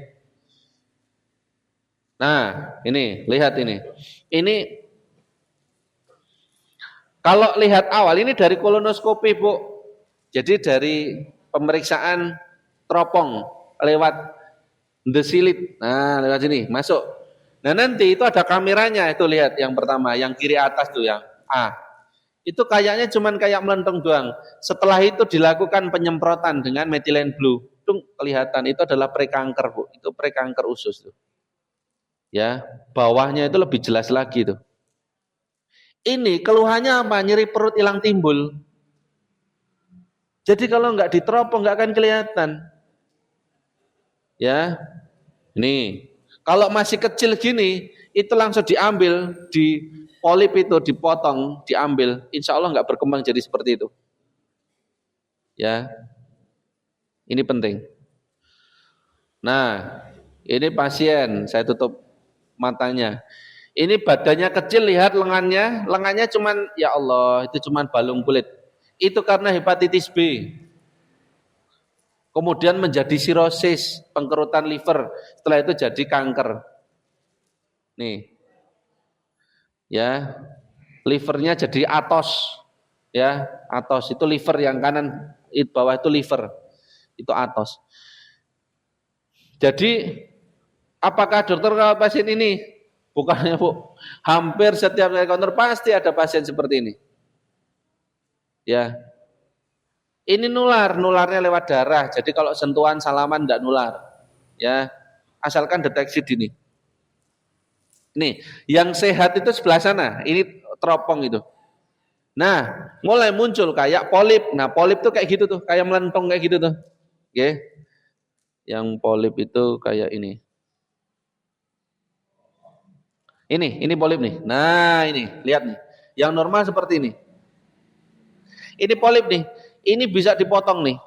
Nah ini lihat ini. Ini kalau lihat awal ini dari kolonoskopi Bu. Jadi dari pemeriksaan teropong lewat desilit, nah lewat sini masuk. Nah nanti itu ada kameranya itu lihat yang pertama, yang kiri atas tuh yang A. Itu kayaknya cuman kayak melentong doang. Setelah itu dilakukan penyemprotan dengan methylene blue. Itu kelihatan itu adalah prekanker Bu. Itu prekanker usus tuh. Ya, bawahnya itu lebih jelas lagi tuh. Ini keluhannya apa? Nyeri perut hilang timbul. Jadi kalau nggak diteropong nggak akan kelihatan. Ya, ini kalau masih kecil gini, itu langsung diambil, di polip itu dipotong, diambil, insya Allah nggak berkembang jadi seperti itu. Ya, ini penting. Nah, ini pasien, saya tutup matanya. Ini badannya kecil, lihat lengannya cuman, ya Allah, itu cuman balung kulit. Itu karena hepatitis B. Kemudian menjadi sirosis, pengkerutan liver, setelah itu jadi kanker. Nih, ya, livernya jadi atos, ya, atos itu liver yang kanan, bawah itu liver, itu atos. Jadi, apakah dokter rawat pasien ini? Bukannya Bu, hampir setiap kali counter pasti ada pasien seperti ini. Ya, ini nularnya lewat darah. Jadi kalau sentuhan salaman tidak nular. Ya, asalkan deteksi dini. Nih, yang sehat itu sebelah sana. Ini teropong itu. Nah, mulai muncul kayak polip. Nah, polip tuh kayak gitu tuh, kayak melentong kayak gitu tuh. Oke. Yang polip itu kayak ini. Ini polip nih. Nah, ini, lihat nih. Yang normal seperti ini. Ini polip nih. Ini bisa dipotong nih.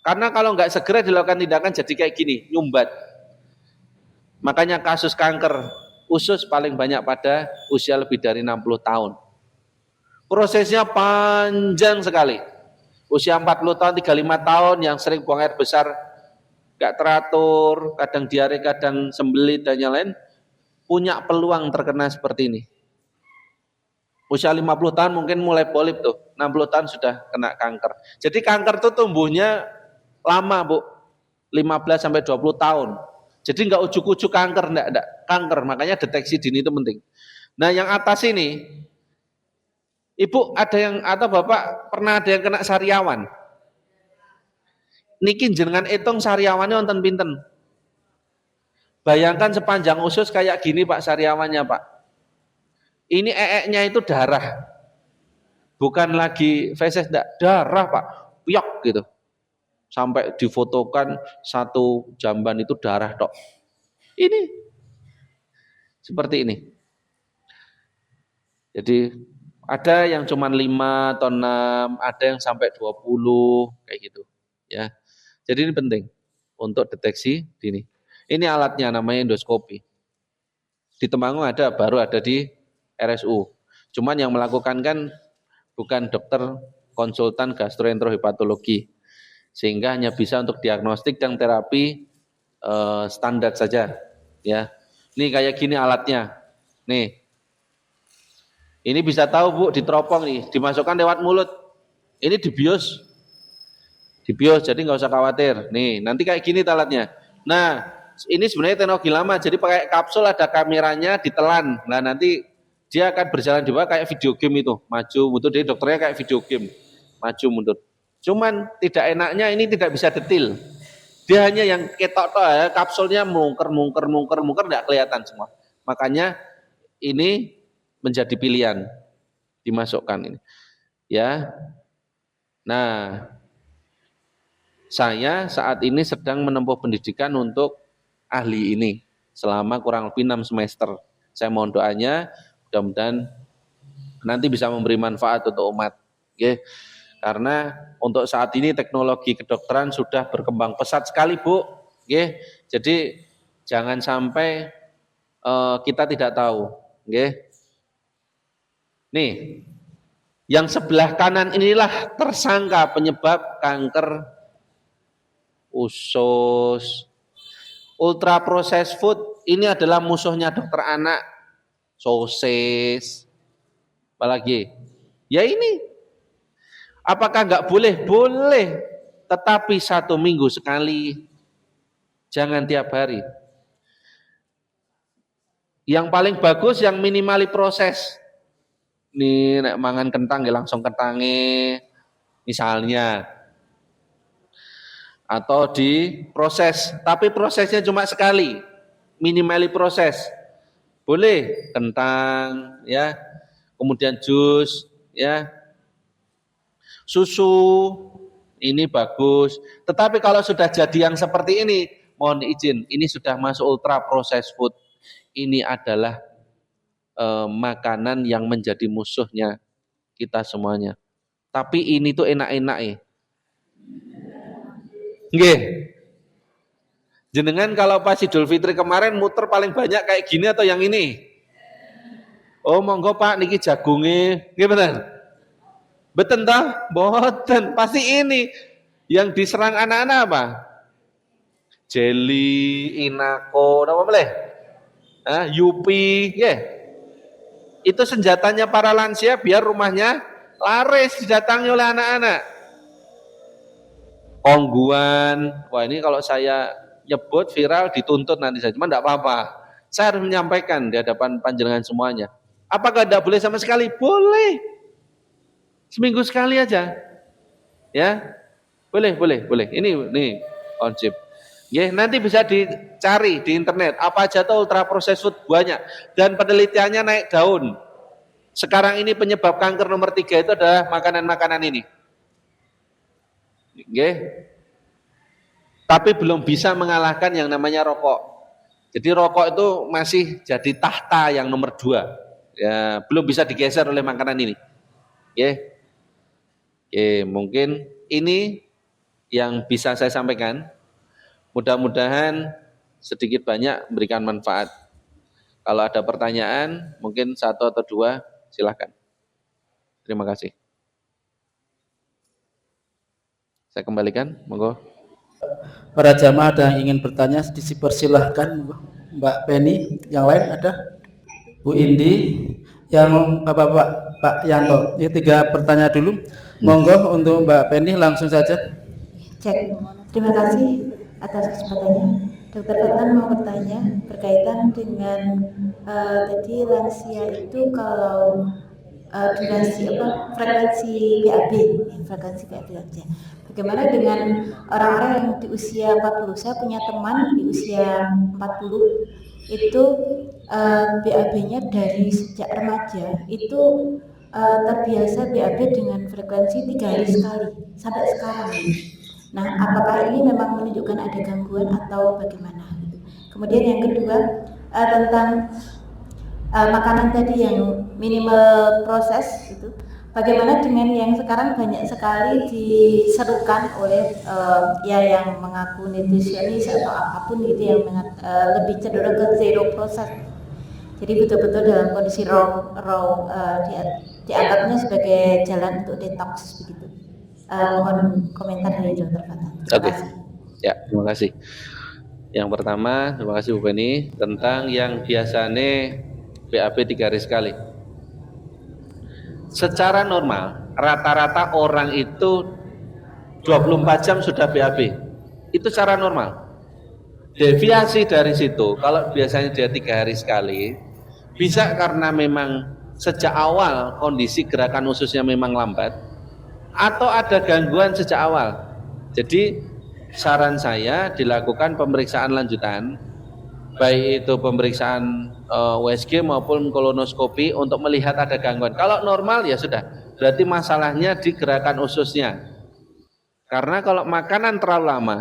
Karena kalau nggak segera dilakukan tindakan jadi kayak gini, nyumbat. Makanya kasus kanker usus paling banyak pada usia lebih dari 60 tahun. Prosesnya panjang sekali. Usia 40 tahun, 35 tahun yang sering buang air besar, nggak teratur, kadang diare, kadang sembelit dan yang lain, punya peluang terkena seperti ini. Usia 50 tahun mungkin mulai polip tuh, 60 tahun sudah kena kanker. Jadi kanker tuh tumbuhnya lama, Bu. 15 sampai 20 tahun. Jadi nggak ujuk-ujuk kanker, enggak kanker. Makanya deteksi dini itu penting. Nah, yang atas ini, Ibu ada yang atau Bapak pernah ada yang kena sariawan? Niki jenengan hitung sariawannya wonten pinten? Bayangkan sepanjang usus kayak gini Pak sariawannya Pak. Ini eeknya itu darah. Bukan lagi feses, darah Pak. Piok gitu. Sampai difotokan satu jamban itu darah tok. Ini seperti ini. Jadi ada yang cuma 5 atau 6, ada yang sampai 20 kayak gitu ya. Jadi ini penting untuk deteksi dini. Ini alatnya namanya endoskopi. Di Temanggung ada, baru ada di RSU. Cuman yang melakukan kan bukan dokter konsultan gastroenterohepatologi. Sehingga hanya bisa untuk diagnostik dan terapi standar saja ya. Ini kayak gini alatnya. Nih. Ini bisa tahu Bu, diteropong nih, dimasukkan lewat mulut. Ini dibius. Dibius, jadi nggak usah khawatir. Nih, nanti kayak gini alatnya. Nah, ini sebenarnya teknologi lama, jadi pakai kapsul ada kameranya ditelan. Nah, nanti dia akan berjalan di bawah kayak video game itu, maju mundur. Jadi dokternya kayak video game, maju mundur. Cuman tidak enaknya ini tidak bisa detil. Dia hanya yang ketok ya, kapsulnya mungker nggak kelihatan semua. Makanya ini menjadi pilihan dimasukkan ini. Ya. Nah, saya saat ini sedang menempuh pendidikan untuk ahli ini selama kurang lebih 6 semester. Saya mohon doanya, mudah-mudahan nanti bisa memberi manfaat untuk umat. Oke. Karena untuk saat ini teknologi kedokteran sudah berkembang pesat sekali, Bu. Oke. Jadi jangan sampai kita tidak tahu. Oke. Nih, yang sebelah kanan inilah tersangka penyebab kanker usus. Ultra processed food ini adalah musuhnya dokter anak. Sosis. Apalagi? Ya ini. Apakah nggak boleh? Boleh. Tetapi 1 minggu sekali. Jangan tiap hari. Yang paling bagus yang minimali proses. Nih nek mangan kentang ya langsung kentange misalnya, atau diproses tapi prosesnya cuma sekali, minimali proses boleh kentang ya, kemudian jus ya, susu ini bagus. Tetapi kalau sudah jadi yang seperti ini, mohon izin, ini sudah masuk ultra processed food. Ini adalah makanan yang menjadi musuhnya kita semuanya. Tapi ini tuh enak-enak ya. Nggih. Jenengan kalau pas Idul Fitri kemarin muter paling banyak kayak gini atau yang ini? Oh monggo Pak niki jagunge. Nggih bener? Beten toh? Boten. Pasti ini yang diserang anak-anak apa? Jelly, Inako, apa boleh? Yupi, yeah. Itu senjatanya para lansia biar rumahnya laris didatangi oleh anak-anak. Ongguan, wah ini kalau saya nyebut viral dituntut nanti saya, cuma enggak apa-apa. Saya harus menyampaikan di hadapan panjenengan semuanya. Apakah tidak boleh sama sekali? Boleh. Seminggu sekali aja. Ya. Boleh. Ini konsep. Ya, nanti bisa dicari di internet apa aja tuh ultra processed food banyak dan penelitiannya naik daun. Sekarang ini penyebab kanker nomor 3 itu adalah makanan-makanan ini. Oke. tapi belum bisa mengalahkan yang namanya rokok. Jadi rokok itu masih jadi tahta yang nomor 2. Ya, belum bisa digeser oleh makanan ini. Oke. Oke, mungkin ini yang bisa saya sampaikan. Mudah-mudahan sedikit banyak memberikan manfaat. Kalau ada pertanyaan, mungkin 1 atau 2, silakan. Terima kasih. Saya kembalikan, monggo. Para jamaah ada yang ingin bertanya, dipersilahkan Mbak Penny. Yang lain ada? Bu Indi, yang Bapak Pak Yanto. Ini 3 pertanyaan dulu. Monggo untuk Mbak Penny langsung saja. Cek. Terima kasih atas kesempatannya. Dokter Fatnan mau bertanya berkaitan dengan tadi lansia itu kalau durasi frekuensi BAB aja. Bagaimana dengan orang-orang yang di usia 40? Saya punya teman di usia 40 itu BAB-nya dari sejak remaja itu terbiasa BAB dengan frekuensi 3 hari sekali sampai sekarang. Nah, apakah ini memang menunjukkan ada gangguan atau bagaimana? Kemudian yang kedua tentang makanan tadi yang minimal proses itu, bagaimana dengan yang sekarang banyak sekali diserukan oleh ya yang mengaku nutrisionis atau apapun gitu yang lebih cenderung ke zero proses. Jadi betul-betul dalam kondisi raw dianggapnya sebagai jalan untuk detox begitu. Mohon komentar dari Dokter Fatnan. Oke. Ya, terima kasih. Yang pertama, terima kasih Bu Penny, tentang yang biasanya BAB 3 hari sekali. Secara normal, rata-rata orang itu 24 jam sudah BAB. Itu secara normal. Deviasi dari situ, kalau biasanya dia 3 hari sekali, bisa karena memang sejak awal kondisi gerakan ususnya memang lambat, atau ada gangguan sejak awal. Jadi saran saya dilakukan pemeriksaan lanjutan, baik itu pemeriksaan USG maupun kolonoskopi untuk melihat ada gangguan. Kalau normal ya sudah, berarti masalahnya di gerakan ususnya. Karena kalau makanan terlalu lama,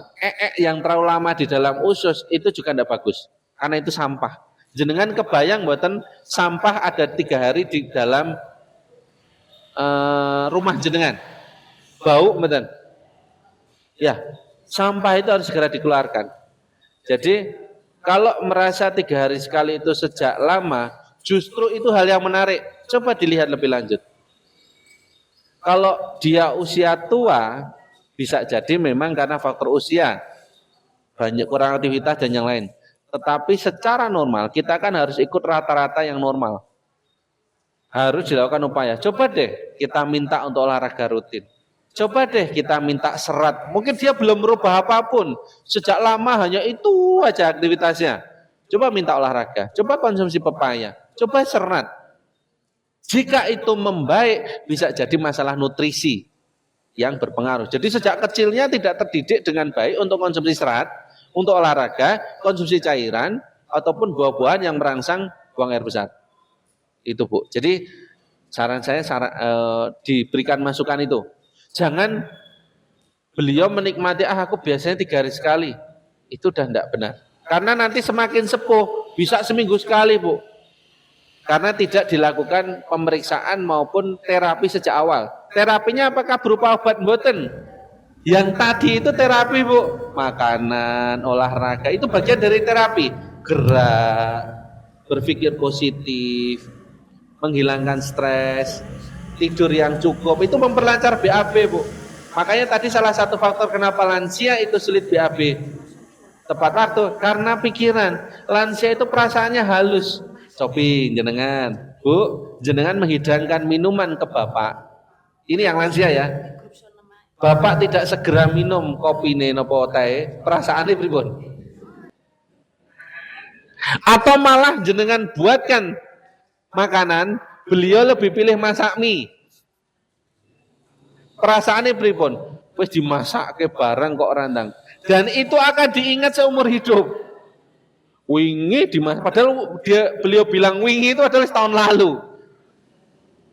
yang terlalu lama di dalam usus itu juga tidak bagus, karena itu sampah. Jenengan kebayang mboten sampah ada 3 hari di dalam rumah jenengan, bau mboten? Ya, sampah itu harus segera dikeluarkan. Jadi kalau merasa 3 hari sekali itu sejak lama, justru itu hal yang menarik. Coba dilihat lebih lanjut. Kalau dia usia tua, bisa jadi memang karena faktor usia, banyak kurang aktivitas dan yang lain. Tetapi secara normal kita kan harus ikut rata-rata yang normal. Harus dilakukan upaya. Coba deh kita minta untuk olahraga rutin. Coba deh kita minta serat. Mungkin dia belum merubah apapun. Sejak lama hanya itu aja aktivitasnya. Coba minta olahraga. Coba konsumsi pepaya. Coba serat. Jika itu membaik, bisa jadi masalah nutrisi yang berpengaruh. Jadi sejak kecilnya tidak terdidik dengan baik untuk konsumsi serat, untuk olahraga, konsumsi cairan, ataupun buah-buahan yang merangsang buang air besar. Itu Bu. Jadi saran saya diberikan masukan itu. Jangan beliau menikmati, aku biasanya 3 hari sekali. Itu udah tidak benar. Karena nanti semakin sepuh, bisa seminggu sekali Bu. Karena tidak dilakukan pemeriksaan maupun terapi sejak awal. Terapinya apakah berupa obat mboten? Yang tadi itu terapi Bu. Makanan, olahraga, itu bagian dari terapi. Gerak, berpikir positif, menghilangkan stres, tidur yang cukup, itu memperlancar BAB Bu. Makanya tadi salah satu faktor kenapa lansia itu sulit BAB tepat waktu, karena pikiran. Lansia itu perasaannya halus. Cobi jenengan, Bu, jenengan menghidangkan minuman ke Bapak. Ini yang lansia ya. Bapak tidak segera minum kopi nopo teh, perasaannya pripun? Atau malah jenengan buatkan makanan, beliau lebih pilih masak mie. Perasaannya pripun? Wis dimasak ke barang kok randang. Dan itu akan diingat seumur hidup. Wingi dimasak, padahal beliau bilang wingi itu adalah tahun lalu.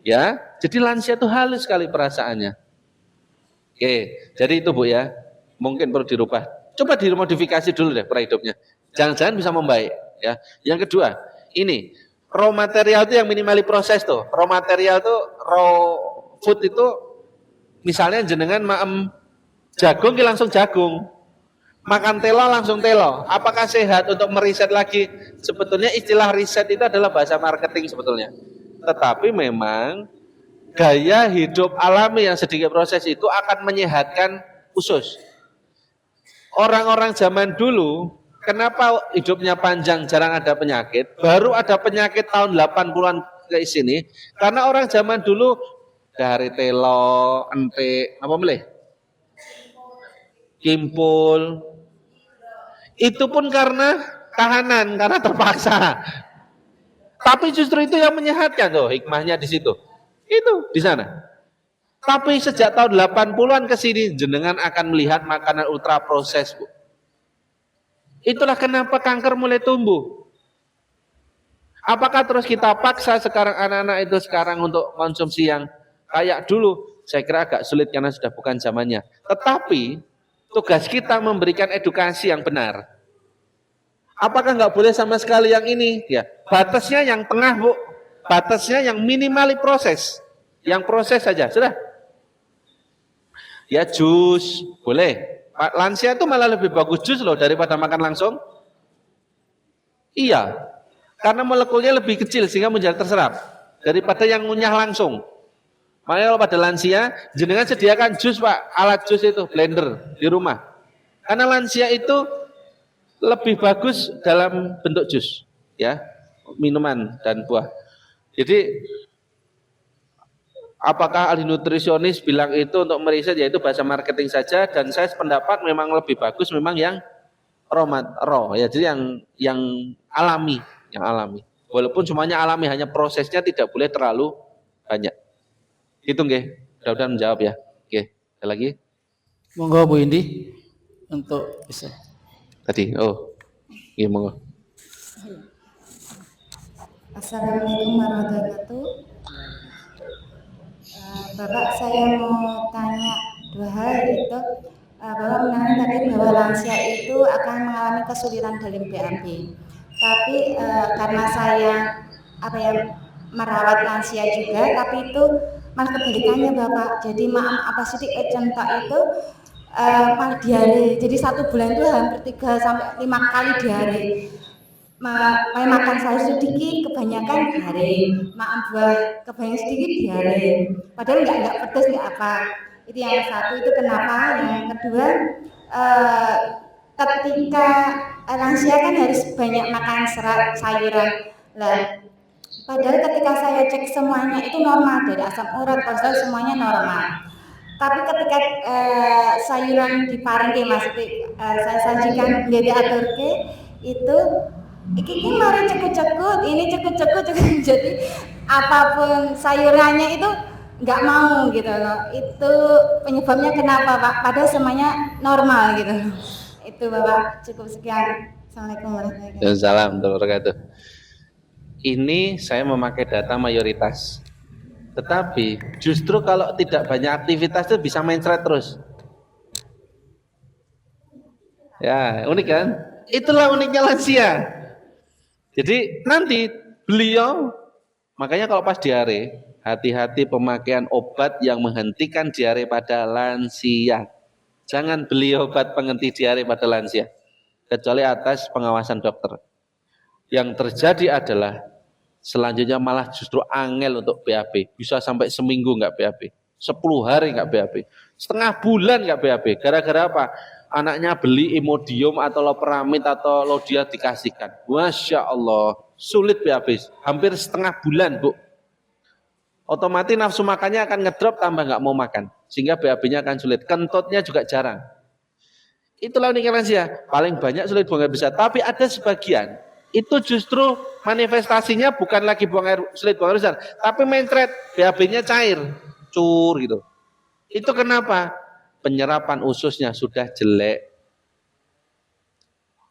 Ya, jadi lansia itu halus sekali perasaannya. Oke, jadi itu Bu ya. Mungkin perlu dirubah Coba dimodifikasi dulu deh pola hidupnya. Jangan-jangan bisa membaik. Ya. Yang kedua, ini raw material itu yang minimali proses tuh. Raw material tuh, raw food itu misalnya jenengan maem jagung langsung jagung. Makan telo langsung telo. Apakah sehat untuk meriset lagi? Sebetulnya istilah riset itu adalah bahasa marketing sebetulnya. Tetapi memang gaya hidup alami yang sedikit proses itu akan menyehatkan usus. Orang-orang zaman dulu, kenapa hidupnya panjang, jarang ada penyakit? Baru ada penyakit tahun 80-an ke sini, karena orang zaman dulu dari telo, entek, apa boleh? Kimpul. Itu pun karena kahanan, karena terpaksa. Tapi justru itu yang menyehatkan tuh, hikmahnya di situ. Itu di sana. Tapi sejak tahun 80-an ke sini jenengan akan melihat makanan ultra proses, Bu. Itulah kenapa kanker mulai tumbuh. Apakah terus kita paksa sekarang anak-anak itu sekarang untuk konsumsi yang kayak dulu? Saya kira agak sulit karena sudah bukan zamannya. Tetapi tugas kita memberikan edukasi yang benar. Apakah nggak boleh sama sekali yang ini? Ya, batasnya yang tengah, Bu. Batasnya yang minimali proses. Yang proses saja, sudah. Ya jus, boleh. Lansia itu malah lebih bagus jus loh daripada makan langsung. Iya, karena molekulnya lebih kecil sehingga menjadi terserap daripada yang ngunyah langsung. Makanya kalau pada lansia, jenengan sediakan jus Pak, alat jus itu, blender di rumah. Karena lansia itu lebih bagus dalam bentuk jus, ya, minuman dan buah. Jadi apakah ahli nutrisionis bilang itu untuk meriset, yaitu bahasa marketing saja, dan saya sependapat memang lebih bagus memang yang raw ya, jadi yang alami, Walaupun semuanya alami, hanya prosesnya tidak boleh terlalu banyak. Itu nggih, mudah-mudahan menjawab ya. Oke, ada lagi? Monggo Bu Indi untuk bisa. Tadi, nggih monggo. Assalamualaikum warahmatullahi wabarakatuh. Bapak, saya mau tanya dua hal, yaitu Bapak menarik tadi bahwa lansia itu akan mengalami kesulitan dalam BAB. Tapi karena saya merawat lansia juga, tapi itu malah kebalikannya Bapak. Jadi contoh itu malah diare. Jadi 1 bulan itu hampir 3 sampai 5 kali diare. Makan sayur sedikit, kebanyakan diare. Makan buah kebanyakan sedikit diare. Padahal nggak pedas, nggak apa. Itu yang satu. Itu kenapa? Yang kedua, ketika lansia kan harus banyak makan serat sayuran. Lah, padahal ketika saya cek semuanya itu normal, dari asam urat, kolesterol semuanya normal. Tapi ketika sayuran di paring saya sajikan beli aturke itu ini mari cekut-cekut, jadi apapun sayurannya itu nggak mau gitu loh. Itu penyebabnya kenapa Pak? Padahal semuanya normal gitu. Itu Bapak, cukup sekian. Assalamualaikum warahmatullahi wabarakatuh. Assalamualaikum warahmatullahi wabarakatuh. Ini saya memakai data mayoritas. Tetapi justru kalau tidak banyak aktivitas itu bisa mencret terus. Ya, unik kan? Itulah uniknya lansia. Jadi nanti beliau, makanya kalau pas diare, hati-hati pemakaian obat yang menghentikan diare pada lansia. Jangan beli obat penghenti diare pada lansia, kecuali atas pengawasan dokter. Yang terjadi adalah selanjutnya malah justru angel untuk BAB. Bisa sampai seminggu nggak BAB, 10 hari nggak BAB, setengah bulan nggak BAB. Gara-gara apa? Anaknya beli Imodium atau Loperamid atau Lodia dikasihkan. Masya Allah, sulit BAB, hampir setengah bulan Bu. Otomatis nafsu makannya akan ngedrop, tambah nggak mau makan, sehingga BAB-nya akan sulit. Kentutnya juga jarang. Itulah uniknya lansia. Paling banyak sulit buang air besar, tapi ada sebagian itu justru manifestasinya bukan lagi sulit buang air besar, tapi mencret, BAB-nya cair, cur gitu. Itu kenapa? Penyerapan ususnya sudah jelek.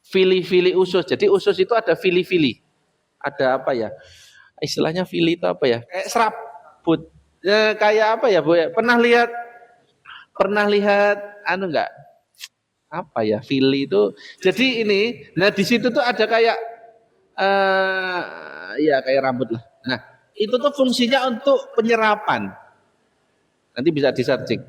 Fili-fili usus. Jadi usus itu ada fili-fili. Ada apa ya? Istilahnya fili itu apa ya? Kayak serabut. Kayak apa ya Bu? Pernah lihat enggak? apa ya, Fili itu. Jadi ini, nah di situ tuh ada kayak ya kayak rambut lah. Nah, itu tuh fungsinya untuk penyerapan. Nanti bisa di searching.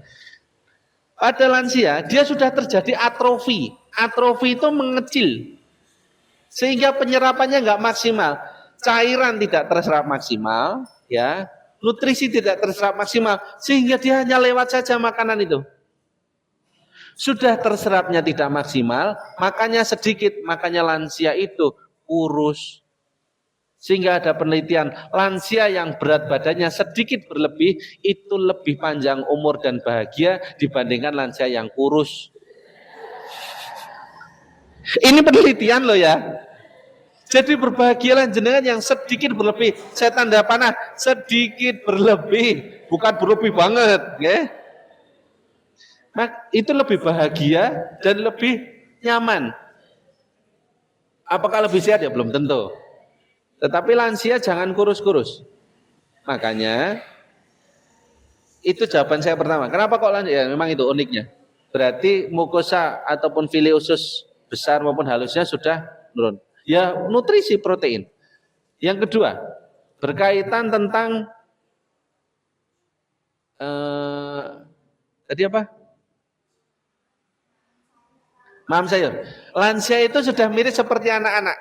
Pada lansia dia sudah terjadi atrofi. Atrofi itu mengecil sehingga penyerapannya nggak maksimal. Cairan tidak terserap maksimal, ya. Nutrisi tidak terserap maksimal sehingga dia hanya lewat saja makanan itu. Sudah terserapnya tidak maksimal, makanya sedikit, makanya lansia itu kurus. Sehingga ada penelitian, lansia yang berat badannya sedikit berlebih, itu lebih panjang umur dan bahagia dibandingkan lansia yang kurus. Ini penelitian loh ya. Jadi berbahagialah jenengan yang sedikit berlebih. Saya tanda panah, sedikit berlebih, bukan berlebih banget, ya. Nah, itu lebih bahagia dan lebih nyaman. Apakah lebih sehat? Ya belum tentu. Tetapi lansia jangan kurus-kurus. Makanya itu jawaban saya pertama. Kenapa kok lansia? Ya, memang itu uniknya. Berarti mukosa ataupun fili usus besar maupun halusnya sudah menurun. Ya nutrisi protein. Yang kedua, berkaitan tentang tadi apa? Mam sayur. Lansia itu sudah mirip seperti anak-anak.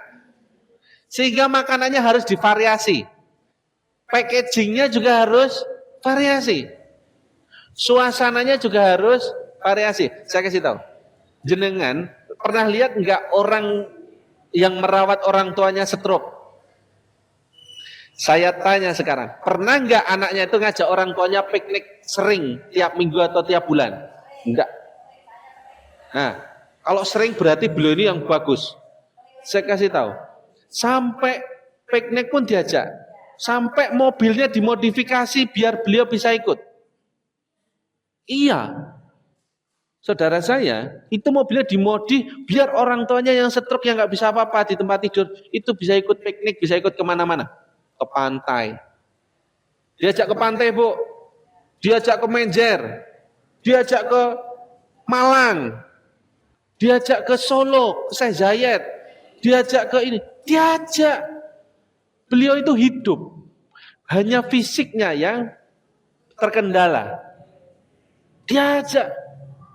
Sehingga makanannya harus divariasi. Packagingnya juga harus variasi. Suasananya juga harus variasi. Saya kasih tahu. Jenengan pernah lihat enggak orang yang merawat orang tuanya stroke? Saya tanya sekarang, pernah enggak anaknya itu ngajak orang tuanya piknik sering tiap minggu atau tiap bulan? Enggak. Nah, kalau sering berarti beliau ini yang bagus. Saya kasih tahu. Sampai piknik pun diajak. Sampai mobilnya dimodifikasi biar beliau bisa ikut. Iya. Saudara saya, itu mobilnya dimodi biar orang tuanya yang stroke yang nggak bisa apa-apa di tempat tidur, itu bisa ikut piknik, bisa ikut kemana-mana. Ke pantai. Diajak ke pantai, Bu. Diajak ke Menjer. Diajak ke Malang. Diajak ke Solo, ke Syekh Zayed. Diajak ke ini. Diajak. Beliau itu hidup. Hanya fisiknya yang terkendala. Diajak.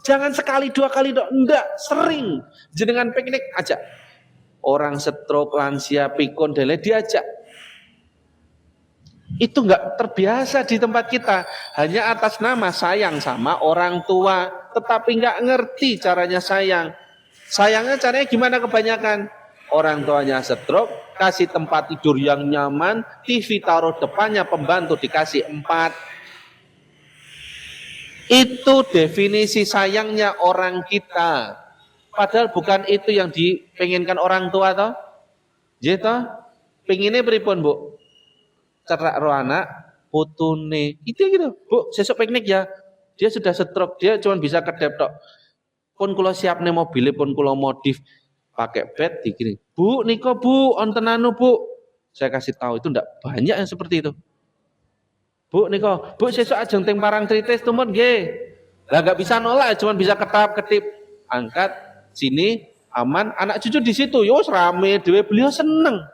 Jangan sekali, dua kali, enggak, sering. Jenengan piknik, ajak. Orang stroke, lansia, pikun, dele, diajak. Itu enggak terbiasa di tempat kita. Hanya atas nama sayang sama orang tua. Tetapi enggak ngerti caranya sayang. Sayangnya caranya gimana kebanyakan? Orang tuanya stroke, kasih tempat tidur yang nyaman, TV taruh depannya, pembantu dikasih 4. Itu definisi sayangnya orang kita. Padahal bukan itu yang dipenginkan orang tua toh. Gitu. Pengennya pripun, Bu? Cerak ro anak putune. Itu gitu. Bu, sesuk piknik ya. Dia sudah stroke, dia cuma bisa kedep tok. Pun kula siapne mobil pun kula modif pakai bed dikirim. Bu, niko Bu, onten anu Bu. Saya kasih tahu itu enggak banyak yang seperti itu. Bu niko, Bu sesuk ajeng teng Parangtritis tumun nggih. Lah enggak bisa nolak, cuma bisa ketap-ketip. Angkat sini aman, anak cucu di situ. Yo rame dhewe, beliau seneng.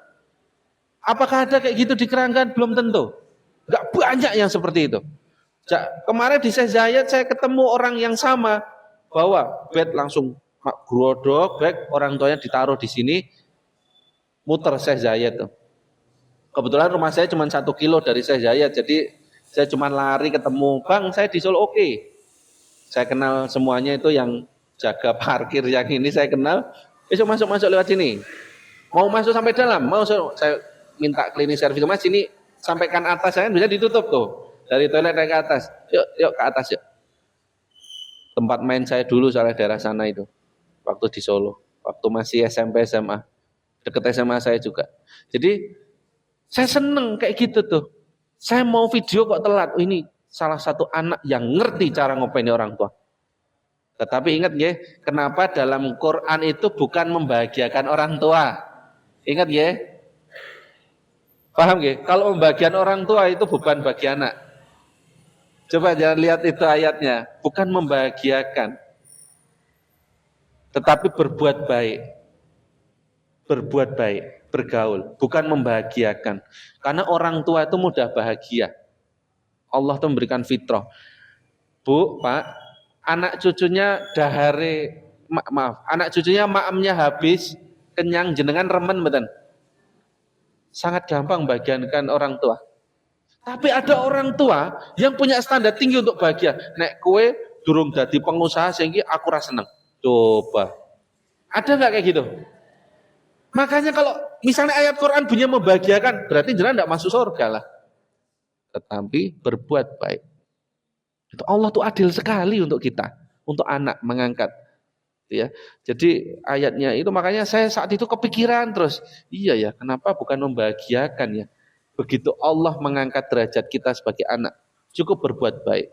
Apakah ada kayak gitu di Keranggan? Belum tentu. Enggak banyak yang seperti itu. Kemarin di Syekh Zayed saya ketemu orang yang sama, bawa bed langsung grodok, bed orang tuanya ditaruh di sini, muter Syekh Zayed tuh. Kebetulan rumah saya cuma 1 kilo dari Syekh Zayed, jadi saya cuma lari ketemu, Bang saya di Solo, oke. Saya kenal semuanya itu yang jaga parkir yang ini saya kenal. Besok masuk lewat sini. Mau masuk sampai dalam, mau saya minta cleaning service Mas sini sampaikan atas, saya bisa ditutup tuh. Dari toilet naik ke atas. Yuk ke atas yuk. Tempat main saya dulu soalnya daerah sana itu. Waktu di Solo, waktu masih SMP SMA. Deket SMA saya juga. Jadi saya seneng kayak gitu tuh. Saya mau video kok telat. Ini salah satu anak yang ngerti cara ngopeni orang tua. Tetapi ingat ya, kenapa dalam Quran itu bukan membahagiakan orang tua. Ingat ya. Paham ya? Kalau membahagiakan orang tua itu beban bagi anak. Coba jangan lihat itu ayatnya. Bukan membahagiakan. tetapi berbuat baik. Berbuat baik, bergaul, bukan membahagiakan. Karena orang tua itu mudah bahagia. Allah itu memberikan fitrah. Bu, Pak, anak cucunya dahare, maaf, anak cucunya maamnya habis, kenyang, jenengan remen betul. Sangat gampang bagiankan orang tua. Tapi ada orang tua yang punya standar tinggi untuk bahagia. Nek kue durung dadi pengusaha sehingga aku rasa seneng. Coba. Ada nggak kayak gitu? Makanya kalau misalnya ayat Quran bunyinya membahagiakan, berarti jenengan tidak masuk surga lah. Tetapi berbuat baik. Itu Allah tuh adil sekali untuk kita, untuk anak mengangkat. Ya, jadi ayatnya itu makanya saya saat itu kepikiran terus, iya ya, kenapa bukan membahagiakan ya? Begitu Allah mengangkat derajat kita sebagai anak, cukup berbuat baik.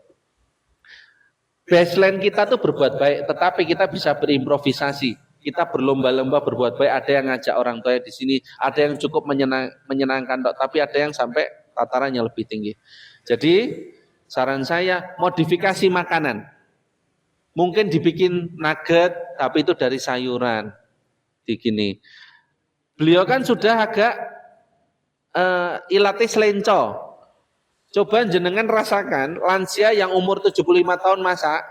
Baseline kita tuh berbuat baik, tetapi kita bisa berimprovisasi. Kita berlomba-lomba berbuat baik. Ada yang ngajak orang tua di sini, ada yang cukup menyenangkan, tapi ada yang sampai tatarannya lebih tinggi. Jadi saran saya modifikasi makanan. Mungkin dibikin nugget, tapi itu dari sayuran. Begini. Beliau kan sudah agak ilate selenco. Coba jenengan rasakan lansia yang umur 75 tahun masak,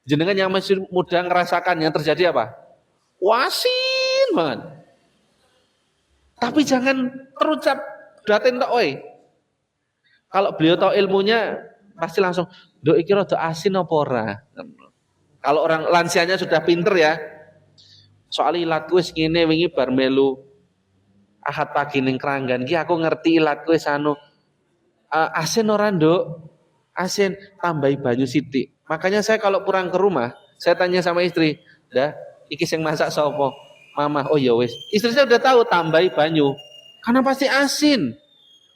jenengan yang masih muda ngerasakan yang terjadi apa? Wasin banget. Tapi jangan terucap daten tok oi. Kalau beliau tahu ilmunya pasti langsung, "Nduk iki rada asin apa ora?" Kalau orang lansianya sudah pinter ya. Soal ilatku wis ngene wingi bar melu Ahad pagi ning Kranggan ki aku ngerti ilatku wis anu asin ora Nduk? Asin, tambahi banyu sithik. Makanya saya kalau pulang ke rumah, saya tanya sama istri, "Dah, iki sing masak sapa?" "Mama." "Oh ya wis." Istri saya udah tahu tambahi banyu. Karena pasti asin.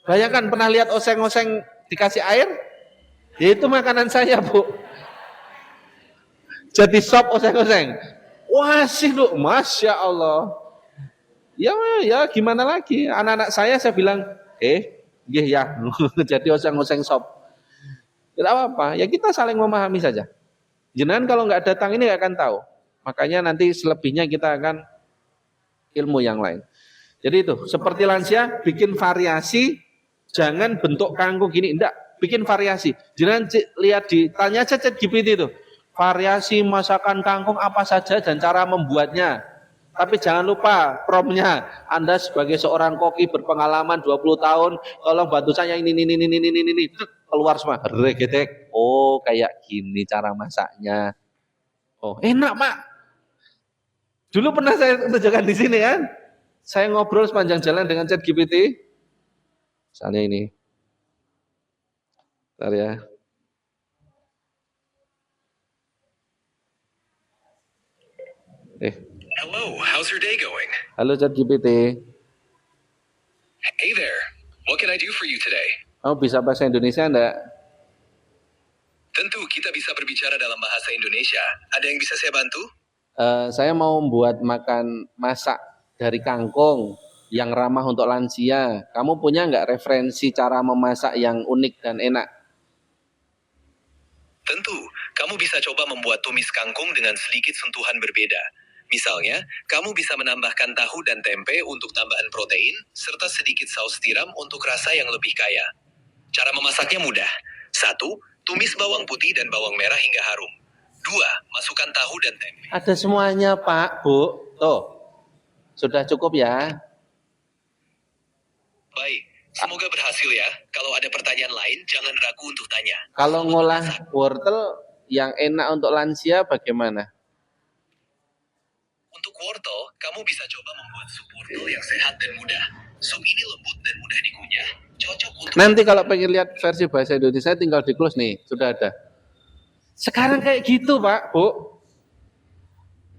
Bayangkan pernah lihat oseng-oseng dikasih air? Ya itu makanan saya, Bu. Jadi sop oseng-oseng. Wah sih lu, Masya Allah. Ya gimana lagi. Anak-anak saya bilang, ya, jadi oseng-oseng sop. Tidak apa-apa, ya kita saling memahami saja. Jenengan kalau nggak datang ini nggak akan tahu. Makanya nanti selebihnya kita akan ilmu yang lain. Jadi itu, seperti lansia, bikin variasi, jangan bentuk kangkung gini, enggak, bikin variasi. Jenengan lihat tanya aja ChatGPT itu. Variasi masakan kangkung apa saja dan cara membuatnya. Tapi jangan lupa promnya. Anda sebagai seorang koki berpengalaman 20 tahun, tolong bantu saya ini. Keluar semua. Regetek. Oh, kayak gini cara masaknya. Oh, enak, Pak. Dulu pernah saya tunjukkan di sini kan. Saya ngobrol sepanjang jalan dengan ChatGPT. Misalnya ini. Bentar ya. Hello, how's your day going? Halo ChatGPT. Hey there, what can I do for you today? Oh, bisa bahasa Indonesia enggak? Tentu kita bisa berbicara dalam bahasa Indonesia. Ada yang bisa saya bantu? Saya mau membuat masak dari kangkung yang ramah untuk lansia. Kamu punya enggak referensi cara memasak yang unik dan enak? Tentu, kamu bisa coba membuat tumis kangkung dengan sedikit sentuhan berbeda. Misalnya, kamu bisa menambahkan tahu dan tempe untuk tambahan protein, serta sedikit saus tiram untuk rasa yang lebih kaya. Cara memasaknya mudah. 1. Tumis bawang putih dan bawang merah hingga harum. 2. Masukkan tahu dan tempe. Ada semuanya, Pak, Bu. Tuh, sudah cukup ya. Baik, semoga berhasil ya. Kalau ada pertanyaan lain, jangan ragu untuk tanya. Kalau ngolah wortel yang enak untuk lansia bagaimana? Untuk wortel, kamu bisa coba membuat sup wortel yang sehat dan mudah. Sup ini lembut dan mudah dikunyah, cocok untuk... Nanti kalau pengen lihat versi bahasa Indonesia tinggal di close nih, sudah ada. Sekarang kayak gitu, Pak, Bu.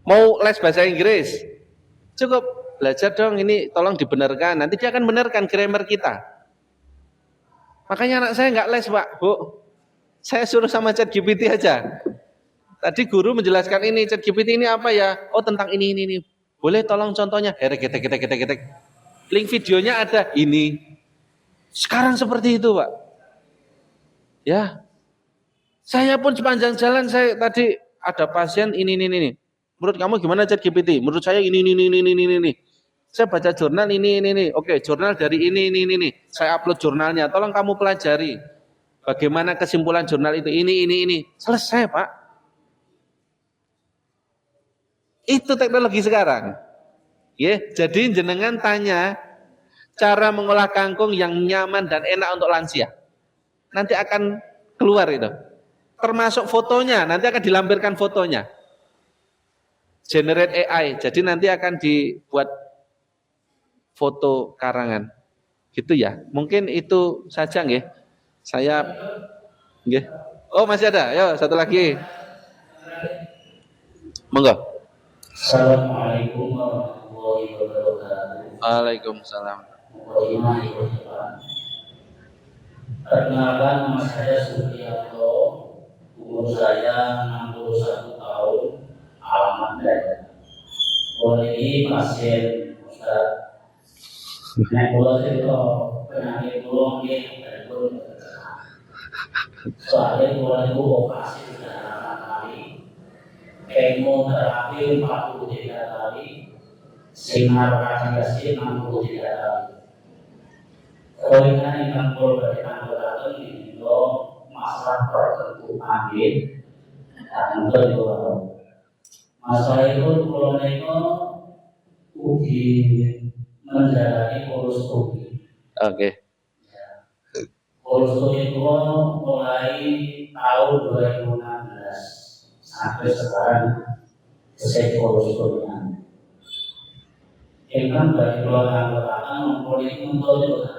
Mau les bahasa Inggris? Cukup belajar dong, ini tolong dibenarkan. Nanti dia akan benarkan grammar kita. Makanya anak saya nggak les, Pak, Bu. Saya suruh sama ChatGPT aja. Tadi guru menjelaskan ini, ChatGPT ini apa ya? Oh, tentang ini. Boleh tolong contohnya? Getek. Link videonya ada, ini. Sekarang seperti itu, Pak. Ya. Saya pun sepanjang jalan, saya tadi ada pasien ini. Menurut kamu gimana ChatGPT? Menurut saya ini. Saya baca jurnal ini. Oke, jurnal dari ini. Saya upload jurnalnya. Tolong kamu pelajari. Bagaimana kesimpulan jurnal itu? Ini. Selesai, Pak. Itu teknologi sekarang. Ya, jadi jenengan tanya cara mengolah kangkung yang nyaman dan enak untuk lansia. Nanti akan keluar itu. Termasuk fotonya, nanti akan dilampirkan fotonya. Generate AI, jadi nanti akan dibuat foto karangan. Gitu ya. Mungkin itu saja nggih. Saya nggih. Oh, masih ada. Yo, satu lagi. Monggo. Assalamualaikum warahmatullahi wabarakatuh. Waalaikumsalam. Perkenalkan, nama saya Supriyanto, umur saya 61 tahun, alamat Medan. Boleh ini pasien Ustaz. Nek kula cerita penyakit kula nggih dari kula. Soalnya kula niku operasi sudah 8 kali, kemoterapi 43 kali, sinar radiasi 63 kali. Koinkan ingkang kula badhe kandhakaken menika masalah tertentu angin dan tertentu. Masalah itu kula menika ugi menjalani kolostomi. Oke. Kolostomi kula mulai tahun 2016 sampai sekarang saya kolostomi. Ingkang badhe kula kandhakaken menika untuk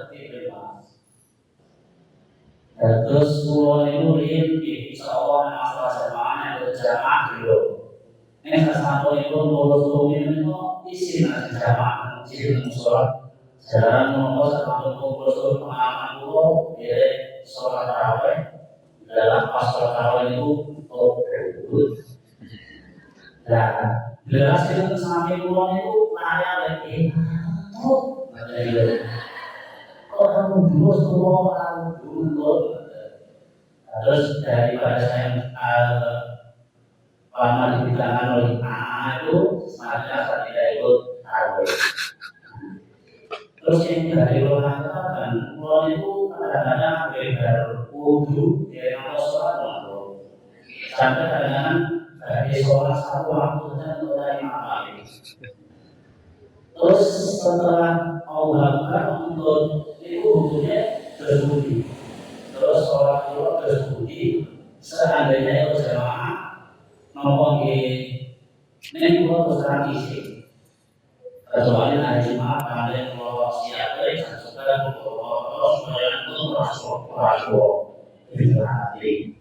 terus kula niku riyen insyaallah masalah jamaahnya berjamaah dulu. Nek sasampunipun kolostomi niku isin jamaah masjid musala. Jarang nopo sampun kolostomi pengalaman kula ya salat tarawih dalam pas salat tarawih itu nah, jelas itu sampai kula niku nanya lagi. Orang dulu semua orang dulu terus daripada saya lama dibilangan oleh itu sebenarnya saya tidak ikut tarawih. Terus yang dari orang katakan pulau itu kadang-kadang beredar wudhu dari nama sholat sampai kadang-kadang dari sholat satu waktu saja mulai malam. Terus setelah Allah untuk itu wudhunya berbudi. Terus sholat pulau berbudi. Seandainya itu jemaah nopo ini pulau terserang isi. Kecuali hari Jumat kalian pulau siap dari sekarang pulau sembahyang itu rasul berarti.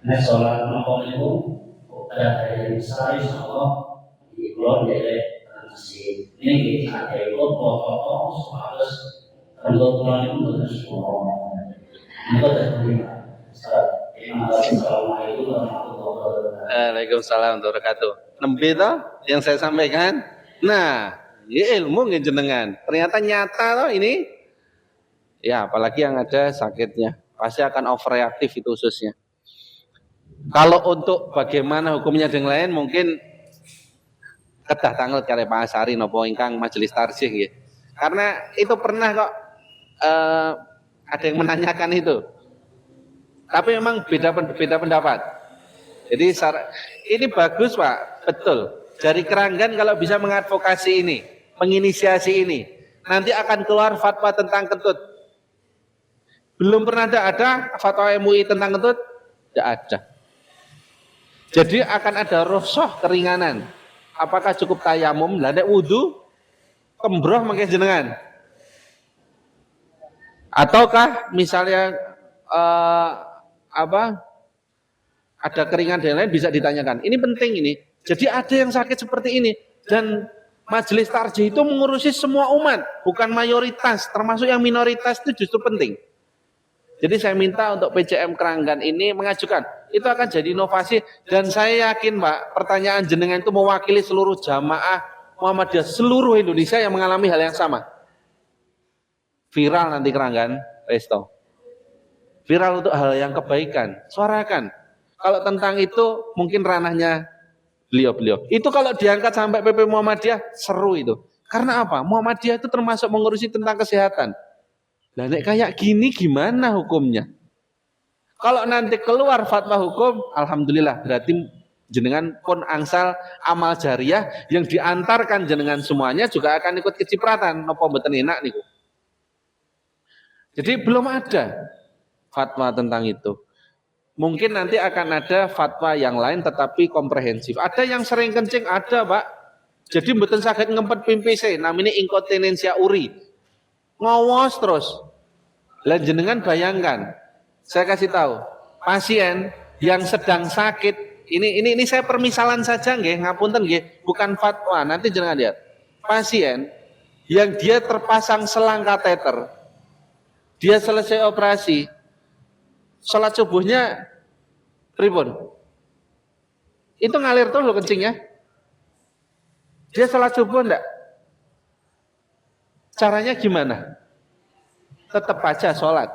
Nah sholat nopo itu pada hari besar insya Allah di pulau jadi masjid. Ini kita itu pokok harus kalau pulau itu benar semua. Ini terjadi. Terima kasih. Assalamualaikum warahmatullahi wabarakatuh. Waalaikumsalam warahmatullahi wabarakatuh. Nembe toh yang saya sampaikan. Nah, ini ilmu nggih jenengan. Ternyata nyata toh ini. Ya, apalagi yang ada sakitnya, pasti akan overreaktif itu ususnya. Kalau untuk bagaimana hukumnya yang lain mungkin kedah tanglet kare Pak Asari napa ingkang majelis tarsih nggih. Karena itu pernah kok ada yang menanyakan itu. Tapi memang beda pendapat. Jadi ini bagus Pak, betul. Jari Keranggan kalau bisa mengadvokasi ini, menginisiasi ini, nanti akan keluar fatwa tentang kentut. Belum pernah ada fatwa MUI tentang kentut, tidak ada. Jadi akan ada rukhsah keringanan. Apakah cukup tayamum, landek wudu, kembroh mangke jenengan? Ataukah misalnya ada keringan dan lain bisa ditanyakan. Ini penting ini. Jadi ada yang sakit seperti ini dan majelis tarjih itu mengurusi semua umat, bukan mayoritas. Termasuk yang minoritas itu justru penting. Jadi saya minta untuk PCM Keranggan ini mengajukan. Itu akan jadi inovasi dan saya yakin Pak, pertanyaan jenengan itu mewakili seluruh jamaah Muhammadiyah seluruh Indonesia yang mengalami hal yang sama. Viral nanti Keranggan, Resto. Viral untuk hal yang kebaikan, suarakan. Kalau tentang itu mungkin ranahnya beliau. Itu kalau diangkat sampai PP Muhammadiyah seru itu. Karena apa? Muhammadiyah itu termasuk mengurusi tentang kesehatan. Lah nek kayak gini gimana hukumnya? Kalau nanti keluar fatwa hukum, alhamdulillah berarti jenengan pun angsal amal jariah yang diantarkan jenengan semuanya juga akan ikut kecipratan. Napa mboten enak niku. Jadi belum ada fatwa tentang itu. Mungkin nanti akan ada fatwa yang lain tetapi komprehensif. Ada yang sering kencing, ada Pak. Jadi mboten saged ngempet pimpise, namanya inkontinensia uri. Ngowos terus. Lah jenengan bayangkan, saya kasih tahu, pasien yang sedang sakit, ini saya permisalan saja nggih, ngapunten nggih, bukan fatwa. Nanti jenengan lihat. Pasien yang dia terpasang selang kateter, dia selesai operasi, sholat subuhnya pripun? Itu ngalir terus loh kencingnya. Dia sholat subuh enggak? Caranya gimana? Tetap aja sholat.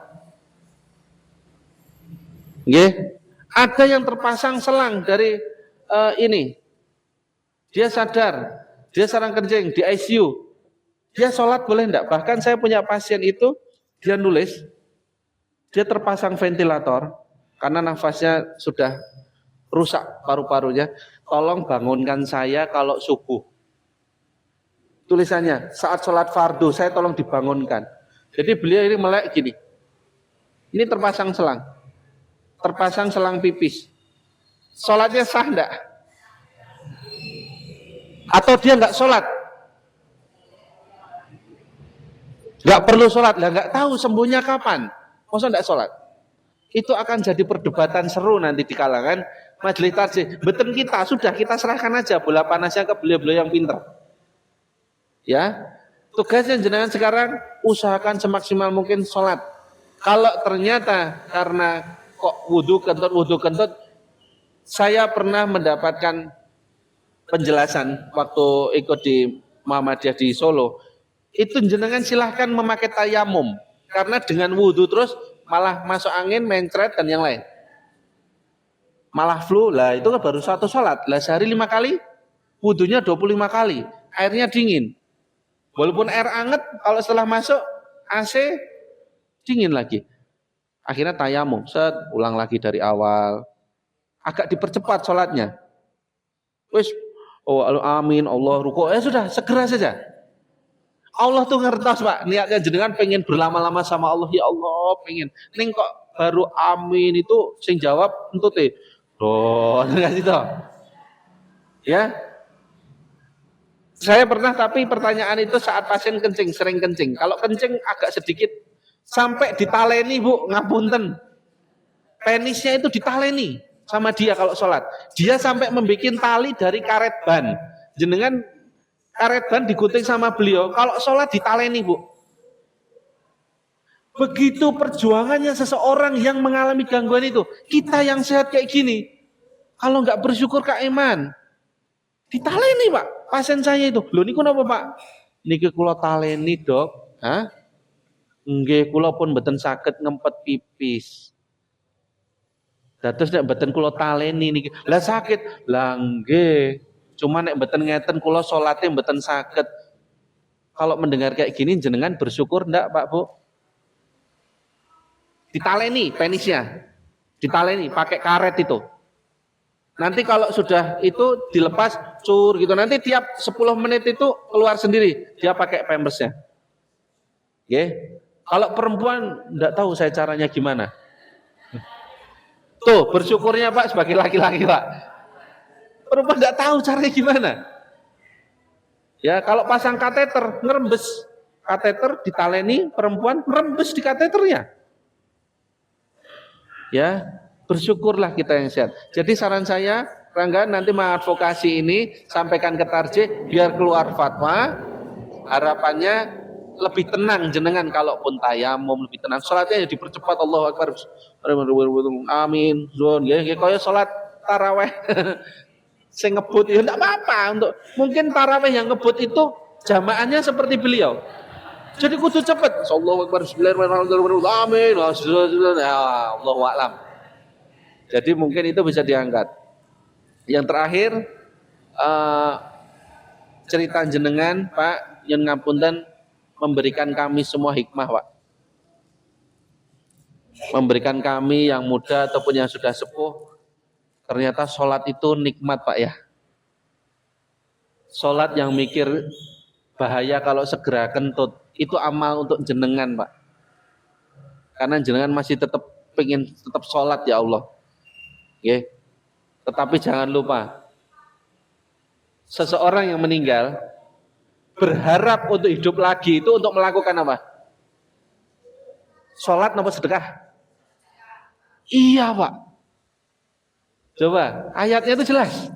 Nggih. Ada yang terpasang selang dari ini. Dia sadar, dia sarang kencing di ICU. Dia sholat boleh enggak? Bahkan saya punya pasien itu, dia nulis, dia terpasang ventilator karena nafasnya sudah rusak paru-parunya. Tolong bangunkan saya kalau subuh. Tulisannya saat sholat fardu saya tolong dibangunkan. Jadi beliau ini melek gini. Ini terpasang selang pipis. Sholatnya sah enggak? Atau dia enggak sholat? Enggak perlu sholat, lah enggak tahu sembuhnya kapan. Masa enggak sholat? Itu akan jadi perdebatan seru nanti di kalangan majelis tarjih. Beten kita, sudah kita serahkan aja bola panasnya ke beliau-beliau yang pintar. Ya, tugasnya jenengan sekarang usahakan semaksimal mungkin sholat. Kalau ternyata karena kok wudhu kentut, saya pernah mendapatkan penjelasan waktu ikut di Muhammadiyah di Solo. Itu jenengan silahkan memakai tayamum. Karena dengan wudhu terus malah masuk angin, mencret dan yang lain. Malah flu, lah itu kan baru satu sholat. Lah sehari 5 kali, wudhunya 25 kali. Airnya dingin. Walaupun air anget, kalau setelah masuk AC, dingin lagi. Akhirnya tayamum, ulang lagi dari awal. Agak dipercepat sholatnya. Wis, oh amin, Allah ruku. Sudah, segera saja. Allah tuh ngertos Pak, niatnya jenengan pengen berlama-lama sama Allah, ya Allah pengen. Ning kok baru amin itu sing jawab entute. Enggak gitu. Ya. Saya pernah tapi pertanyaan itu saat pasien kencing, sering kencing. Kalau kencing agak sedikit sampai ditaleni Bu, ngapunten. Penisnya itu ditaleni sama dia kalau sholat. Dia sampai membuat tali dari karet ban. Jenengan karet ban digunting sama beliau, kalau sholat ditaleni Bu. Begitu perjuangannya seseorang yang mengalami gangguan itu. Kita yang sehat kayak gini, kalau nggak bersyukur Kak Iman, ditaleni Pak. Pasien saya itu, loh niku napa Pak? Niki kula taleni Dok. Hah? Nggih, kula pun mboten saged ngempet pipis. Dados nek mboten kula taleni niki. Lah sakit. Lah nggih. Cuma nek mboten ngeten kula salate mboten saged. Kalau mendengar kayak gini jenengan bersyukur ndak Pak Bu? Ditaleni penisnya. Ditaleni pakai karet itu. Nanti kalau sudah itu dilepas cur gitu. Nanti tiap 10 menit itu keluar sendiri. Dia pakai pampersnya. Oke. Kalau perempuan ndak tahu saya caranya gimana. Tuh bersyukurnya Pak sebagai laki-laki Pak. Perempuan tidak tahu caranya gimana. Ya kalau pasang kateter ngerembes kateter ditaleni, perempuan ngerembes di kateternya. Ya bersyukurlah kita yang sehat. Jadi saran saya, Rangga nanti mengadvokasi ini sampaikan ke tarjih biar keluar fatwa. Harapannya lebih tenang jenengan kalaupun tayamum lebih tenang. Salatnya ya dipercepat, Allahu Akbar. Amin. Zon ya kaya salat tarawih. Saya ngebut ya enggak apa-apa untuk mungkin tarawih yang ngebut itu jamaahnya seperti beliau. Jadi kudu cepet. Allahu Akbar. Bismillahirrahmanirrahim. Amin. Allahu a'lam. Jadi mungkin itu bisa diangkat. Yang terakhir eh, cerita jenengan Pak nyun ngapunten memberikan kami semua hikmah Pak. Memberikan kami yang muda ataupun yang sudah sepuh, ternyata sholat itu nikmat Pak ya. Sholat yang mikir bahaya kalau segera kentut, itu amal untuk jenengan Pak. Karena jenengan masih pengen tetap sholat ya Allah. Oke. Tetapi jangan lupa, seseorang yang meninggal berharap untuk hidup lagi itu untuk melakukan apa? Sholat nopo sedekah? Iya Pak. Coba, ayatnya itu jelas.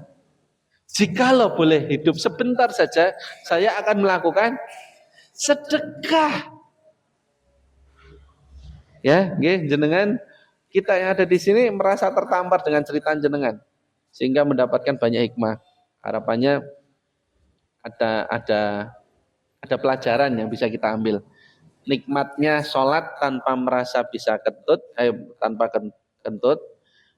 Jikalau boleh hidup sebentar saja, saya akan melakukan sedekah. Ya, nggih, jenengan kita yang ada di sini merasa tertampar dengan cerita jenengan sehingga mendapatkan banyak hikmah. Harapannya ada pelajaran yang bisa kita ambil. Nikmatnya sholat tanpa merasa bisa tanpa kentut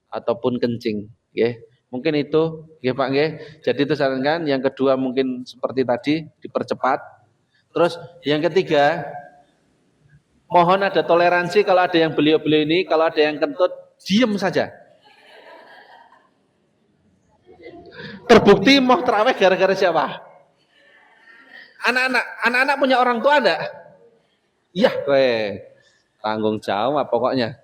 ataupun kencing. Ya, mungkin itu, ya Pak. Ya. Jadi itu sarankan. Yang kedua mungkin seperti tadi dipercepat. Terus yang ketiga, mohon ada toleransi kalau ada yang beliau-beliau ini, kalau ada yang kentut, diem saja. Terbukti mau terawih gara-gara siapa? Anak-anak punya orang tua ada? Iya, tanggung jawab pokoknya.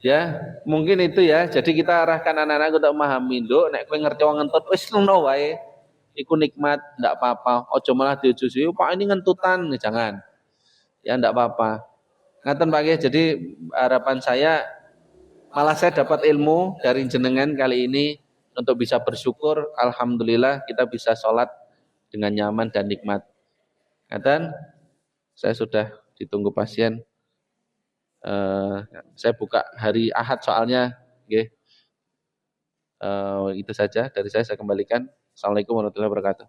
Ya, mungkin itu ya. Jadi kita arahkan anak-anak untuk memahami, Nduk, nek kowe ngerti wong ngentut wis ngono wae. Iku nikmat, ndak apa-apa. Ojo malah diujusi, Pak ini ngentutan, jangan. Ya ndak apa-apa. Ngaten Pak ya. Jadi harapan saya malah saya dapat ilmu dari jenengan kali ini untuk bisa bersyukur. Alhamdulillah kita bisa sholat dengan nyaman dan nikmat. Ngaten, saya sudah ditunggu pasien. Saya buka hari Ahad soalnya, okay. Itu saja dari saya kembalikan. Assalamualaikum warahmatullahi wabarakatuh.